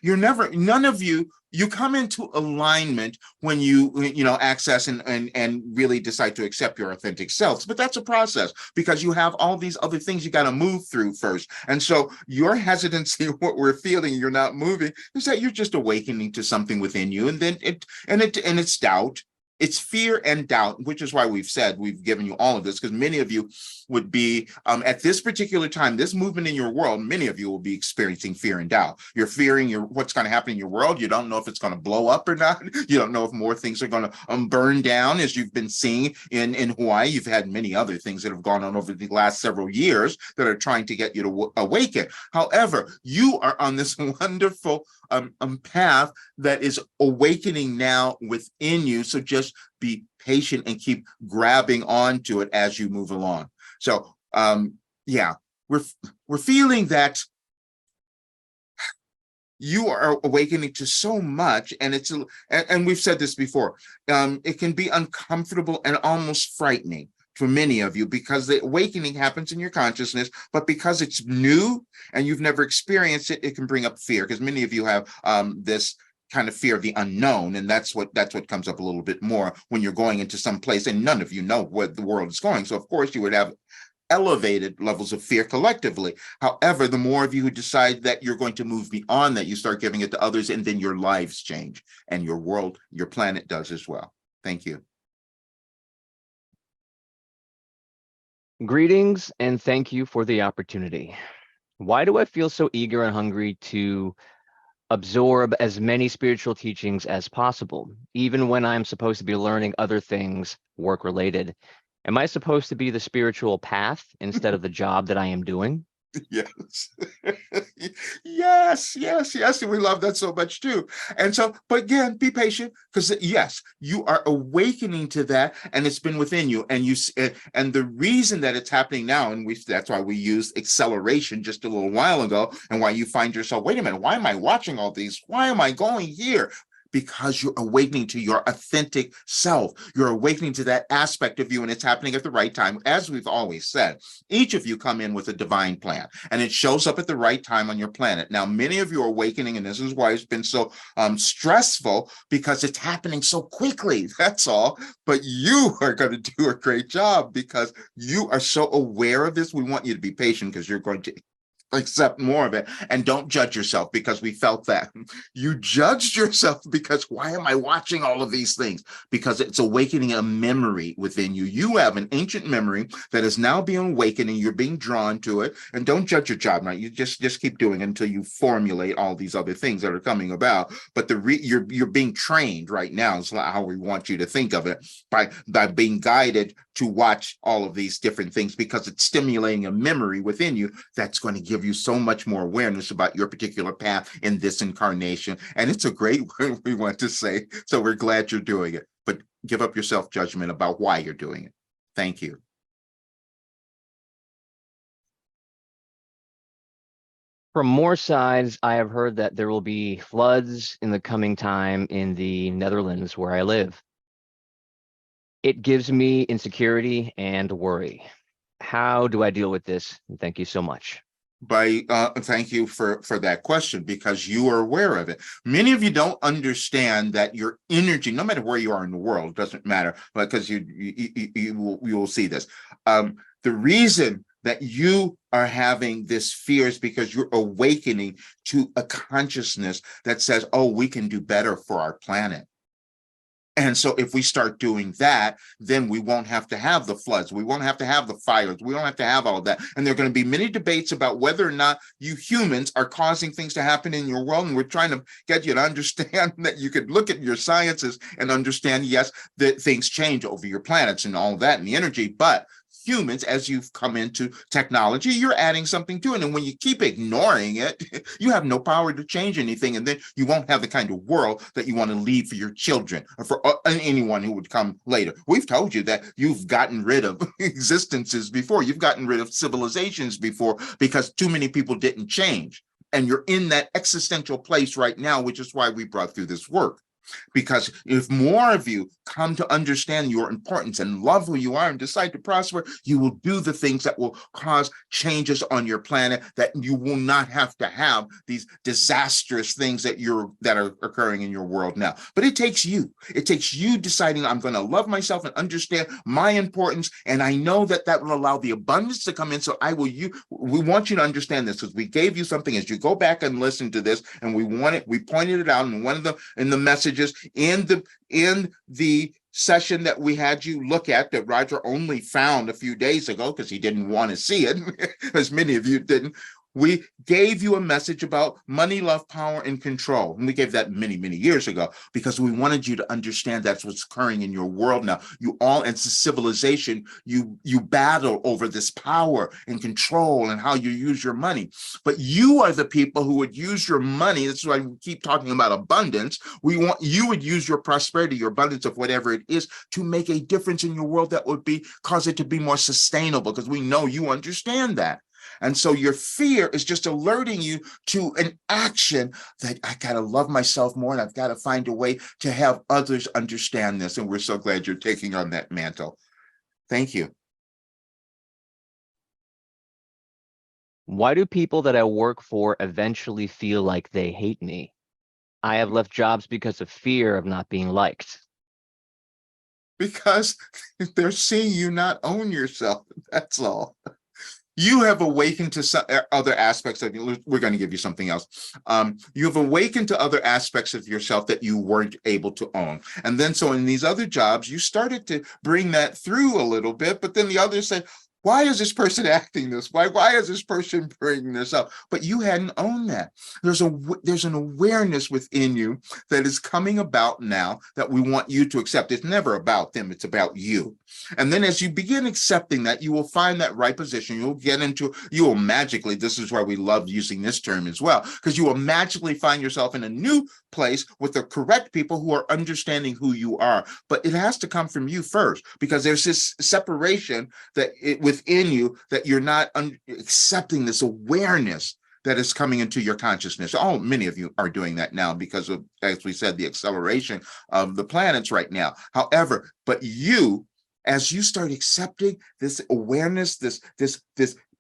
None of you come into alignment when you access and really decide to accept your authentic selves. But that's a process, because you have all these other things you got to move through first. And so your hesitancy, what we're feeling, you're not moving, is that you're just awakening to something within you. And then it's doubt. It's fear and doubt, which is why we've given you all of this, because many of you would be at this particular time, this movement in your world, many of you will be experiencing fear and doubt. You're fearing what's going to happen in your world. You don't know if it's going to blow up or not. You don't know if more things are going to burn down, as you've been seeing in Hawaii. You've had many other things that have gone on over the last several years that are trying to get you to awaken. However, you are on this wonderful path that is awakening now within you. So just be patient and keep grabbing onto it as you move along. So we're feeling that you are awakening to so much, and and we've said this before, it can be uncomfortable and almost frightening for many of you, because the awakening happens in your consciousness, but because it's new and you've never experienced it, it can bring up fear, because many of you have this kind of fear of the unknown, and that's what comes up a little bit more when you're going into some place and none of you know where the world is going. So of course you would have elevated levels of fear collectively. However, the more of you who decide that you're going to move beyond that, you start giving it to others, and then your lives change, and your world, your planet does as well. Thank you. Greetings, and thank you for the opportunity. Why do I feel so eager and hungry to absorb as many spiritual teachings as possible, even when I'm supposed to be learning other things work-related? Am I supposed to be the spiritual path instead of the job that I am doing? Yes. yes. And we love that so much too. And so, but again, be patient, because yes, you are awakening to that, and it's been within you. And and the reason that it's happening now, and that's why we used acceleration just a little while ago, and why you find yourself, wait a minute, why am I watching all these? Why am I going here? Because you're awakening to your authentic self. You're awakening to that aspect of you, and it's happening at the right time. As we've always said, each of you come in with a divine plan, and it shows up at the right time on your planet. Now, many of you are awakening, and this is why it's been so stressful, because it's happening so quickly. That's all. But you are going to do a great job, because you are so aware of this. We want you to be patient, because you're going to accept more of it, and don't judge yourself, because we felt that you judged yourself because why am I watching all of these things? Because it's awakening a memory within you. You have an ancient memory that is now being awakened, and you're being drawn to it. And don't judge your job now. You just keep doing it until you formulate all these other things that are coming about. But you're being trained right now, is how we want you to think of it, by being guided to watch all of these different things, because it's stimulating a memory within you that's going to give you so much more awareness about your particular path in this incarnation. And it's a great word, we want to say. So we're glad you're doing it, but give up your self-judgment about why you're doing it. Thank you. From more sides, I have heard that there will be floods in the coming time in the Netherlands where I live. It gives me insecurity and worry. How do I deal with this? And thank you so much. Thank you for that question, because you are aware of it. Many of you don't understand that your energy, no matter where you are in the world, doesn't matter, because you will see this. The reason that you are having this fears because you're awakening to a consciousness that says, oh, we can do better for our planet. And so if we start doing that, then we won't have to have the floods. We won't have to have the fires. We don't have to have all of that. And there are going to be many debates about whether or not you humans are causing things to happen in your world. And we're trying to get you to understand that you could look at your sciences and understand, yes, that things change over your planets and all of that and the energy. But humans, as you've come into technology, you're adding something to it. And when you keep ignoring it, you have no power to change anything. And then you won't have the kind of world that you want to leave for your children or for anyone who would come later. We've told you that you've gotten rid of existences before. You've gotten rid of civilizations before because too many people didn't change. And you're in that existential place right now, which is why we brought through this work. Because if more of you come to understand your importance and love who you are and decide to prosper, you will do the things that will cause changes on your planet, that you will not have to have these disastrous things that are occurring in your world now. But it takes you. It takes you deciding, I'm going to love myself and understand my importance. And I know that that will allow the abundance to come in. So we want you to understand this, because we gave you something as you go back and listen to this, and we pointed it out in the messages in the session that we had you look at, that Roger only found a few days ago because he didn't want to see it, as many of you didn't. We gave you a message about money, love, power, and control. And we gave that many, many years ago because we wanted you to understand that's what's occurring in your world now. You all, as a civilization, you battle over this power and control and how you use your money. But you are the people who would use your money. That's why we keep talking about abundance. You would use your prosperity, your abundance of whatever it is, to make a difference in your world that would cause it to be more sustainable, because we know you understand that. And so your fear is just alerting you to an action that I got to love myself more, and I've got to find a way to have others understand this. And we're so glad you're taking on that mantle. Thank you. Why do people that I work for eventually feel like they hate me? I have left jobs because of fear of not being liked. Because they're seeing you not own yourself. That's all. You have awakened to some other aspects of you. We're going to give you something else. You have awakened to other aspects of yourself that you weren't able to own. And then so in these other jobs, you started to bring that through a little bit, but then the others said, why is this person acting this way? Why is this person bringing this up? But you hadn't owned that. There's an awareness within you that is coming about now that we want you to accept. It's never about them. It's about you. And then as you begin accepting that, you will find that right position. You will magically, this is why we love using this term as well, because you will magically find yourself in a new place with the correct people who are understanding who you are. But it has to come from you first, because there's this separation within you that you're not accepting this awareness that is coming into your consciousness. Many of you are doing that now because of, as we said, the acceleration of the planets right now. However, but you, as you start accepting this awareness, this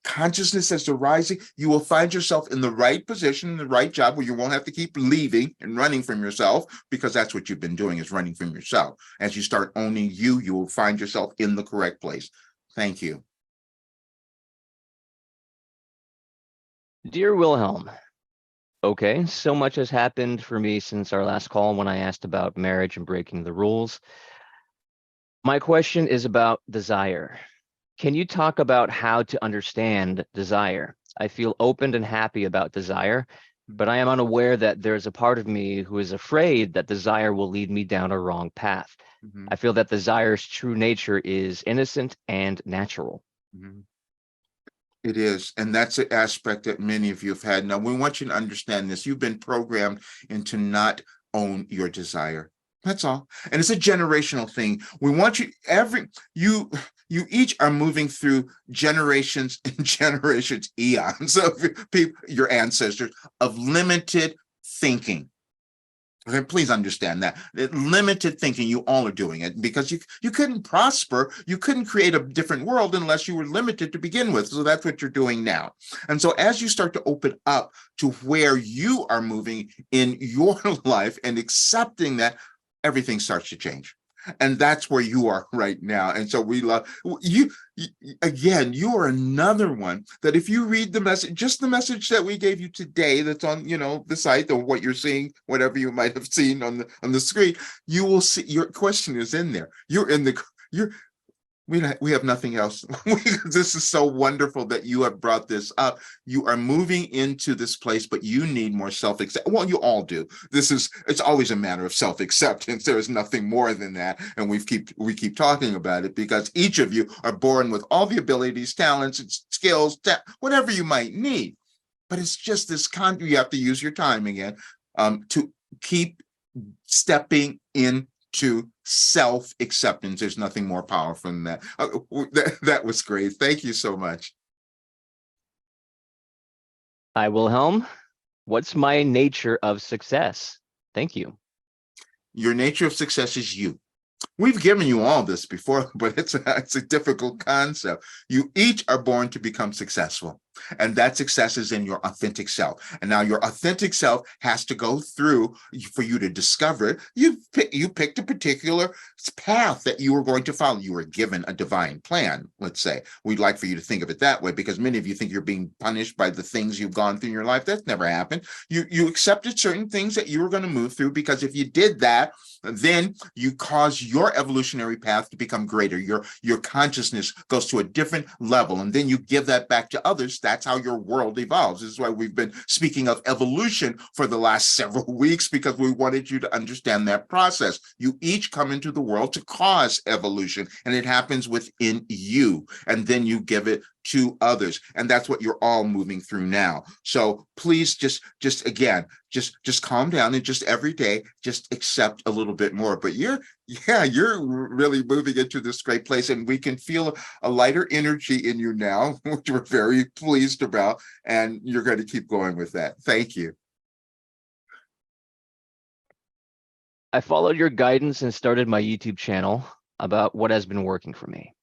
consciousness that's arising, you will find yourself in the right position, in the right job, where you won't have to keep leaving and running from yourself, because that's what you've been doing, is running from yourself. As you start owning you, you will find yourself in the correct place. Thank you. Dear Wilhelm, okay, so much has happened for me since our last call when I asked about marriage and breaking the rules. My question is about desire. Can you talk about how to understand desire? I feel open and happy about desire, but I am unaware that there's a part of me who is afraid that desire will lead me down a wrong path. Mm-hmm. I feel that desire's true nature is innocent and natural. Mm-hmm. It is. And that's an aspect that many of you have had. Now, we want you to understand this. You've been programmed into not own your desire. That's all. And it's a generational thing. We want you each are moving through generations and generations, eons of people, your ancestors, of limited thinking. Okay, please understand that limited thinking, you all are doing it because you couldn't prosper. You couldn't create a different world unless you were limited to begin with. So that's what you're doing now. And so as you start to open up to where you are moving in your life and accepting that, everything starts to change. And that's where you are right now. And so we love again, you are another one that if you read the message, just the message that we gave you today, that's on, the site, or what you're seeing, whatever you might have seen on the screen, you will see your question is in there. You're we have nothing else. This is so wonderful that you have brought this up. You are moving into this place, but you need more self-acceptance. Well, you all do. It's always a matter of self-acceptance. There is nothing more than that. And we keep talking about it because each of you are born with all the abilities, talents, and skills, whatever you might need. But it's just this you have to use your time again to keep stepping into self-acceptance. There's nothing more powerful than that. That was great. Thank you so much. Hi, Wilhelm. What's my nature of success? Thank you. Your nature of success is you. We've given you all this before, but it's a difficult concept. You each are born to become successful, and that success is in your authentic self. And now your authentic self has to go through for you to discover it. You picked a particular path that you were going to follow. You were given a divine plan, let's say. We'd like for you to think of it that way, because many of you think you're being punished by the things you've gone through in your life. That's never happened. You accepted certain things that you were going to move through, because if you did that, then you cause your evolutionary path to become greater. Your consciousness goes to a different level, and then you give that back to others. That's how your world evolves. This is why we've been speaking of evolution for the last several weeks, because we wanted you to understand that process. You each come into the world to cause evolution, and it happens within you, and then you give it to others, and that's what you're all moving through now. So please just calm down, and just every day just accept a little bit more. But you're really moving into this great place, and we can feel a lighter energy in you now, which we're very pleased about, and you're going to keep going with that. Thank you. I followed your guidance and started my YouTube channel about what has been working for me.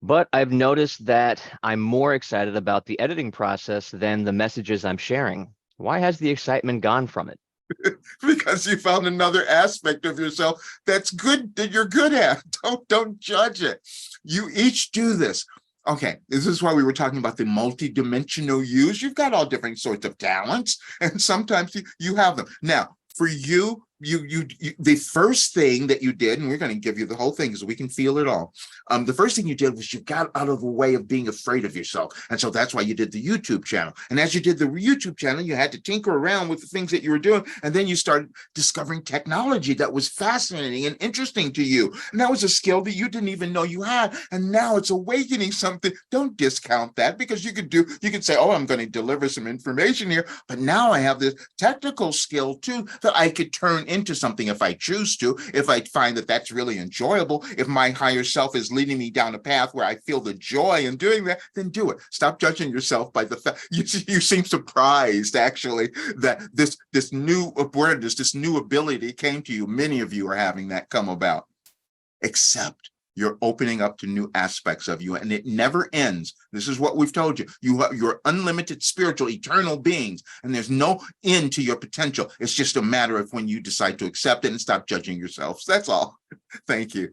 But I've noticed that I'm more excited about the editing process than the messages I'm sharing. Why has the excitement gone from it? Because you found another aspect of yourself that's good, that you're good at. Don't judge it. You each do this. Okay, this is why we were talking about the multidimensional yous. You've got all different sorts of talents, and sometimes you have them. Now, for you, the first thing that you did, and we're going to give you the whole thing so we can feel it all. The first thing you did was you got out of the way of being afraid of yourself. And so that's why you did the YouTube channel. And as you did the YouTube channel, you had to tinker around with the things that you were doing. And then you started discovering technology that was fascinating and interesting to you. And that was a skill that you didn't even know you had. And now it's awakening something. Don't discount that, because you could say, oh, I'm going to deliver some information here, but now I have this technical skill too that I could turn into something if I choose to, if I find that that's really enjoyable. If my higher self is leading me down a path where I feel the joy in doing that, then do it. Stop judging yourself by the fact you seem surprised, actually, that this new awareness, this new ability came to you. Many of you are having that come about. Except you're opening up to new aspects of you, and it never ends. This is what we've told you. You're unlimited spiritual, eternal beings, and there's no end to your potential. It's just a matter of when you decide to accept it and stop judging yourselves. That's all. Thank you.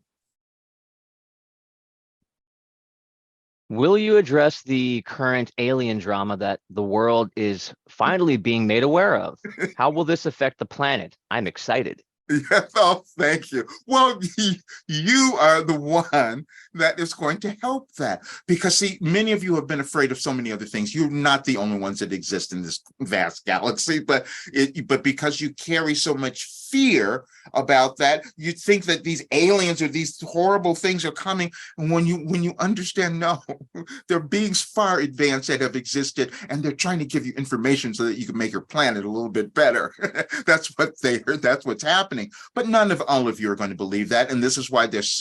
Will you address the current alien drama that the world is finally being made aware of? How will this affect the planet? I'm excited. Yes, oh, thank you. Well, you are the one that is going to help that, because see, many of you have been afraid of so many other things. You're not the only ones that exist in this vast galaxy, but because you carry so much fear about that, you think that these aliens or these horrible things are coming. And when you understand, no, they're beings far advanced that have existed, and they're trying to give you information so that you can make your planet a little bit better. That's what's happening. But none of all of you are going to believe that, and this is why there's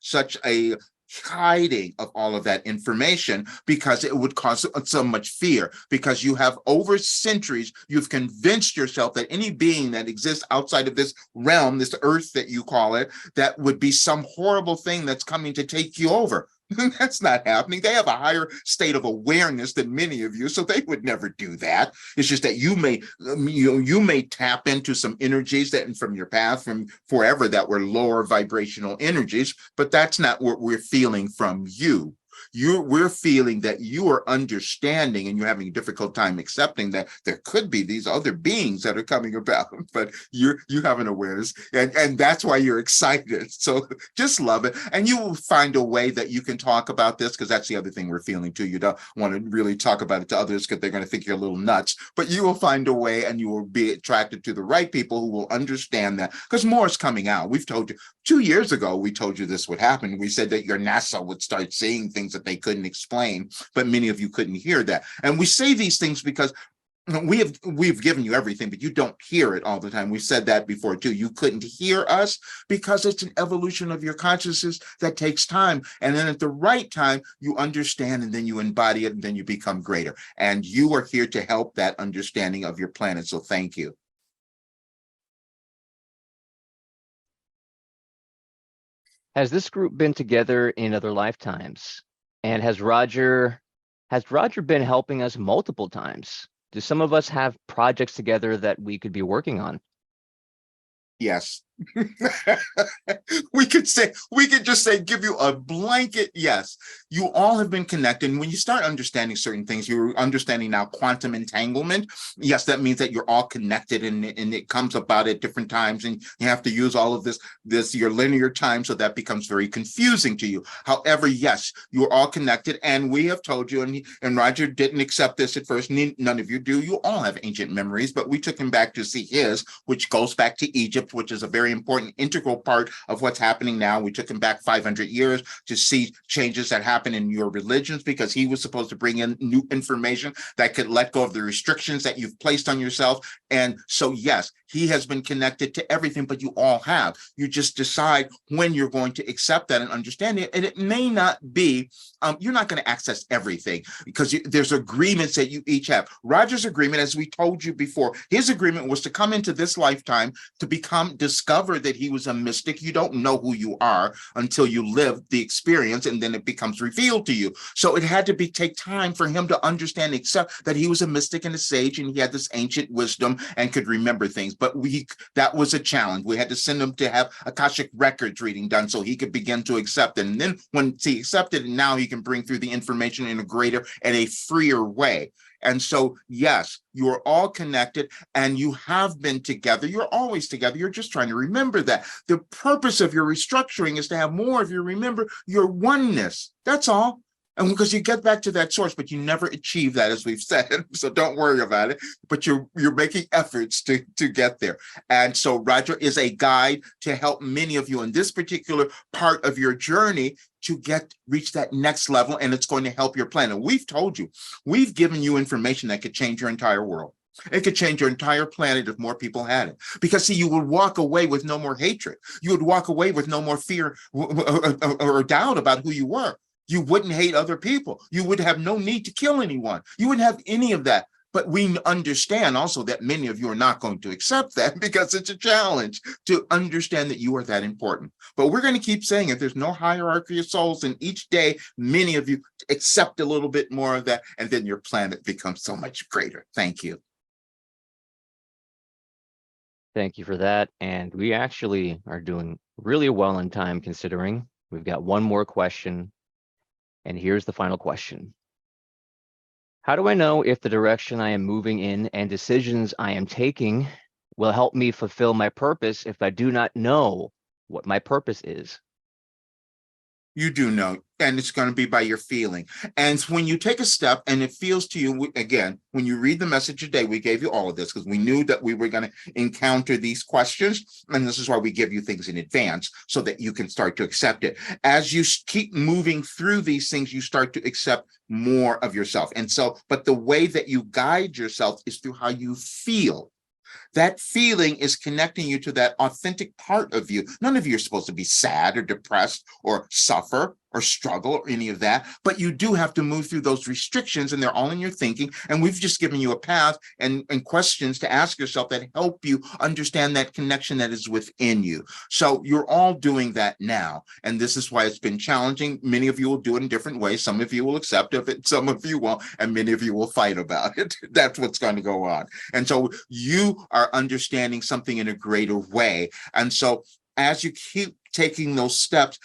such a hiding of all of that information, because it would cause so much fear, because you have over centuries, you've convinced yourself that any being that exists outside of this realm, this earth that you call it, that would be some horrible thing that's coming to take you over. That's not happening. They have a higher state of awareness than many of you, so they would never do that. It's just that you may tap into some energies that from your path from forever that were lower vibrational energies, but that's not what we're feeling from you. We're feeling that you are understanding and you're having a difficult time accepting that there could be these other beings that are coming about, but you have an awareness, and that's why you're excited. So just love it, and you will find a way that you can talk about this, because that's the other thing we're feeling too. You don't want to really talk about it to others because they're going to think you're a little nuts, but you will find a way, and you will be attracted to the right people who will understand that, because more is coming out. We've told you 2 years ago, we told you this would happen. We said that your NASA would start seeing things that they couldn't explain, but many of you couldn't hear that. And we say these things because we've given you everything, but you don't hear it all the time. We said that before too. You couldn't hear us because it's an evolution of your consciousness that takes time. And then at the right time, you understand, and then you embody it, and then you become greater. And you are here to help that understanding of your planet. So thank you. Has this group been together in other lifetimes? And has Roger been helping us multiple times? Do some of us have projects together that we could be working on? Yes. We could just say, give you a blanket yes. You all have been connected. And when you start understanding certain things, you're understanding now quantum entanglement. Yes, that means that you're all connected, and it comes about at different times, and you have to use all of this your linear time, so that becomes very confusing to you. However, yes, you're all connected, and we have told you, and Roger didn't accept this at first. None of you do. You all have ancient memories, but we took him back to see his, which goes back to Egypt, which is a very important integral part of what's happening now. We took him back 500 years to see changes that happen in your religions, because he was supposed to bring in new information that could let go of the restrictions that you've placed on yourself. And so, yes, he has been connected to everything, but you all have. You just decide when you're going to accept that and understand it. And it may not be, you're not going to access everything, because there's agreements that you each have. Roger's agreement, as we told you before, his agreement was to come into this lifetime to discover that he was a mystic. You don't know who you are until you live the experience, and then it becomes revealed to you. So it had to take time for him to understand, accept that he was a mystic and a sage, and he had this ancient wisdom and could remember things. But that was a challenge. We had to send him to have Akashic records reading done so he could begin to accept it. And then once he accepted it, now he can bring through the information in a greater and a freer way. And so, yes, you are all connected, and you have been together. You're always together. You're just trying to remember that. The purpose of your restructuring is to have more of you remember your oneness. That's all. And because you get back to that source, but you never achieve that, as we've said. So don't worry about it. But you're making efforts to get there. And so Roger is a guide to help many of you in this particular part of your journey to reach that next level, and it's going to help your planet. We've told you, we've given you information that could change your entire world. It could change your entire planet if more people had it. Because, see, you would walk away with no more hatred. You would walk away with no more fear or doubt about who you were. You wouldn't hate other people. You would have no need to kill anyone. You wouldn't have any of that. But we understand also that many of you are not going to accept that, because it's a challenge to understand that you are that important. But we're going to keep saying it. There's no hierarchy of souls, and each day, many of you accept a little bit more of that, and then your planet becomes so much greater. Thank you. Thank you for that. And we actually are doing really well in time, considering we've got one more question. And here's the final question. How do I know if the direction I am moving in and decisions I am taking will help me fulfill my purpose if I do not know what my purpose is? You do know, and it's going to be by your feeling. And when you take a step and it feels to you, again, when you read the message today, we gave you all of this because we knew that we were going to encounter these questions. And this is why we give you things in advance so that you can start to accept it. As you keep moving through these things, you start to accept more of yourself. And so, but the way that you guide yourself is through how you feel. That feeling is connecting you to that authentic part of you. None of you are supposed to be sad or depressed or suffer or struggle or any of that, but you do have to move through those restrictions, and they're all in your thinking. And we've just given you a path and questions to ask yourself that help you understand that connection that is within you. So you're all doing that now. And this is why it's been challenging. Many of you will do it in different ways. Some of you will accept of it, some of you won't, and many of you will fight about it. That's what's going to go on. And so you are understanding something in a greater way. And so as you keep taking those steps,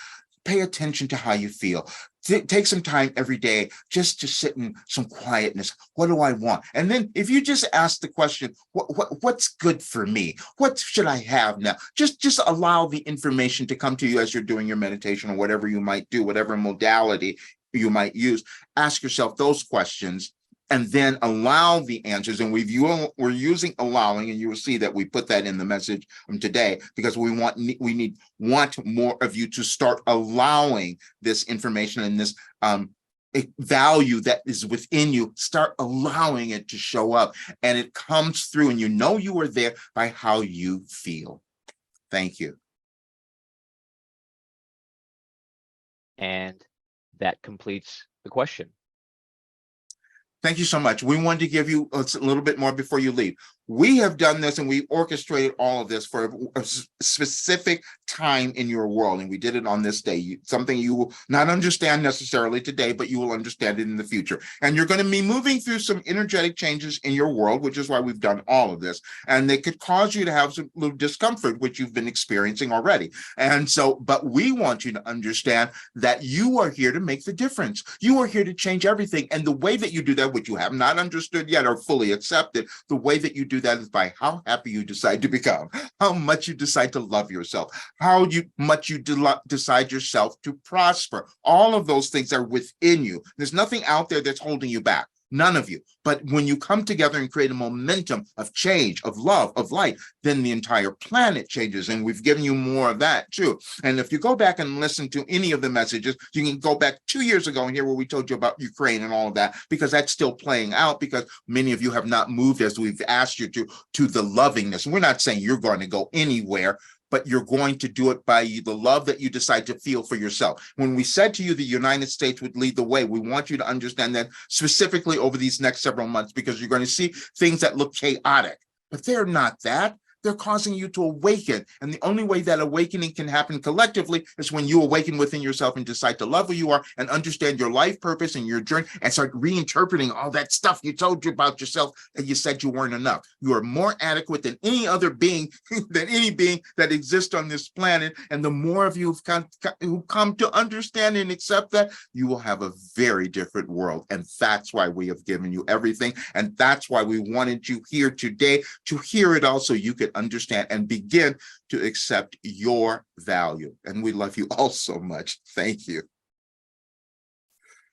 pay attention to how you feel. Take some time every day just to sit in some quietness. What do I want? And then if you just ask the question, what's good for me? What should I have now? Just allow the information to come to you as you're doing your meditation or whatever you might do, whatever modality you might use. Ask yourself those questions and then allow the answers. And we're using allowing, and you will see that we put that in the message today, because we want more of you to start allowing this information and this value that is within you. Start allowing it to show up, and it comes through, and you know you are there by how you feel. Thank you. And that completes the question. Thank you so much. We wanted to give you a little bit more before you leave. We have done this, and we orchestrated all of this for a specific time in your world, and we did it on this day. Something you will not understand necessarily today, but you will understand it in the future. And you're going to be moving through some energetic changes in your world, which is why we've done all of this. And they could cause you to have some little discomfort, which you've been experiencing already. And so, but we want you to understand that you are here to make the difference. You are here to change everything. And the way that you do that, which you have not understood yet or fully accepted, the way that you do that is by how happy you decide to become, how much you decide to love yourself, how much you decide yourself to prosper. All of those things are within you. There's nothing out there that's holding you back. None of you. But when you come together and create a momentum of change, of love, of light, then the entire planet changes. And we've given you more of that too. And if you go back and listen to any of the messages, you can go back 2 years ago and hear where we told you about Ukraine and all of that, because that's still playing out, because many of you have not moved as we've asked you to the lovingness. And we're not saying you're going to go anywhere, but you're going to do it by the love that you decide to feel for yourself. When we said to you the United States would lead the way, we want you to understand that specifically over these next several months, because you're going to see things that look chaotic, but they're not that. They're causing you to awaken. And the only way that awakening can happen collectively is when you awaken within yourself and decide to love who you are and understand your life purpose and your journey, and start reinterpreting all that stuff you told you about yourself and you said you weren't enough. You are more adequate than any other being, than any being that exists on this planet. And the more of you who come to understand and accept that, you will have a very different world. And that's why we have given you everything. And that's why we wanted you here today, to hear it all so you could understand and begin to accept your value. And we love you all so much. Thank you.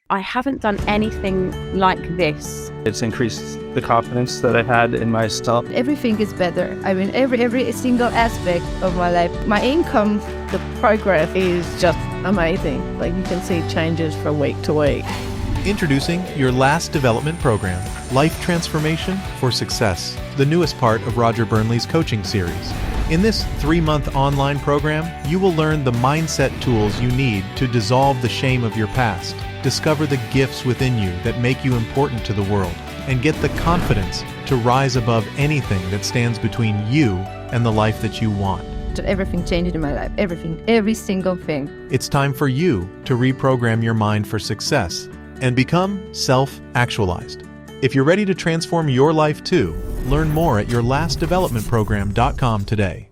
I haven't done anything like this. It's increased the confidence that I had in myself. Everything is better. I mean, every single aspect of my life. My income, the progress is just amazing. Like, you can see changes from week to week. Introducing your last development program, Life Transformation for Success, the newest part of Roger Burnley's coaching series. In this 3-month online program, you will learn the mindset tools you need to dissolve the shame of your past, discover the gifts within you that make you important to the world, and get the confidence to rise above anything that stands between you and the life that you want. Everything changed in my life. Everything, every single thing. It's time for you to reprogram your mind for success and become self-actualized. If you're ready to transform your life too, learn more at yourlastdevelopmentprogram.com today.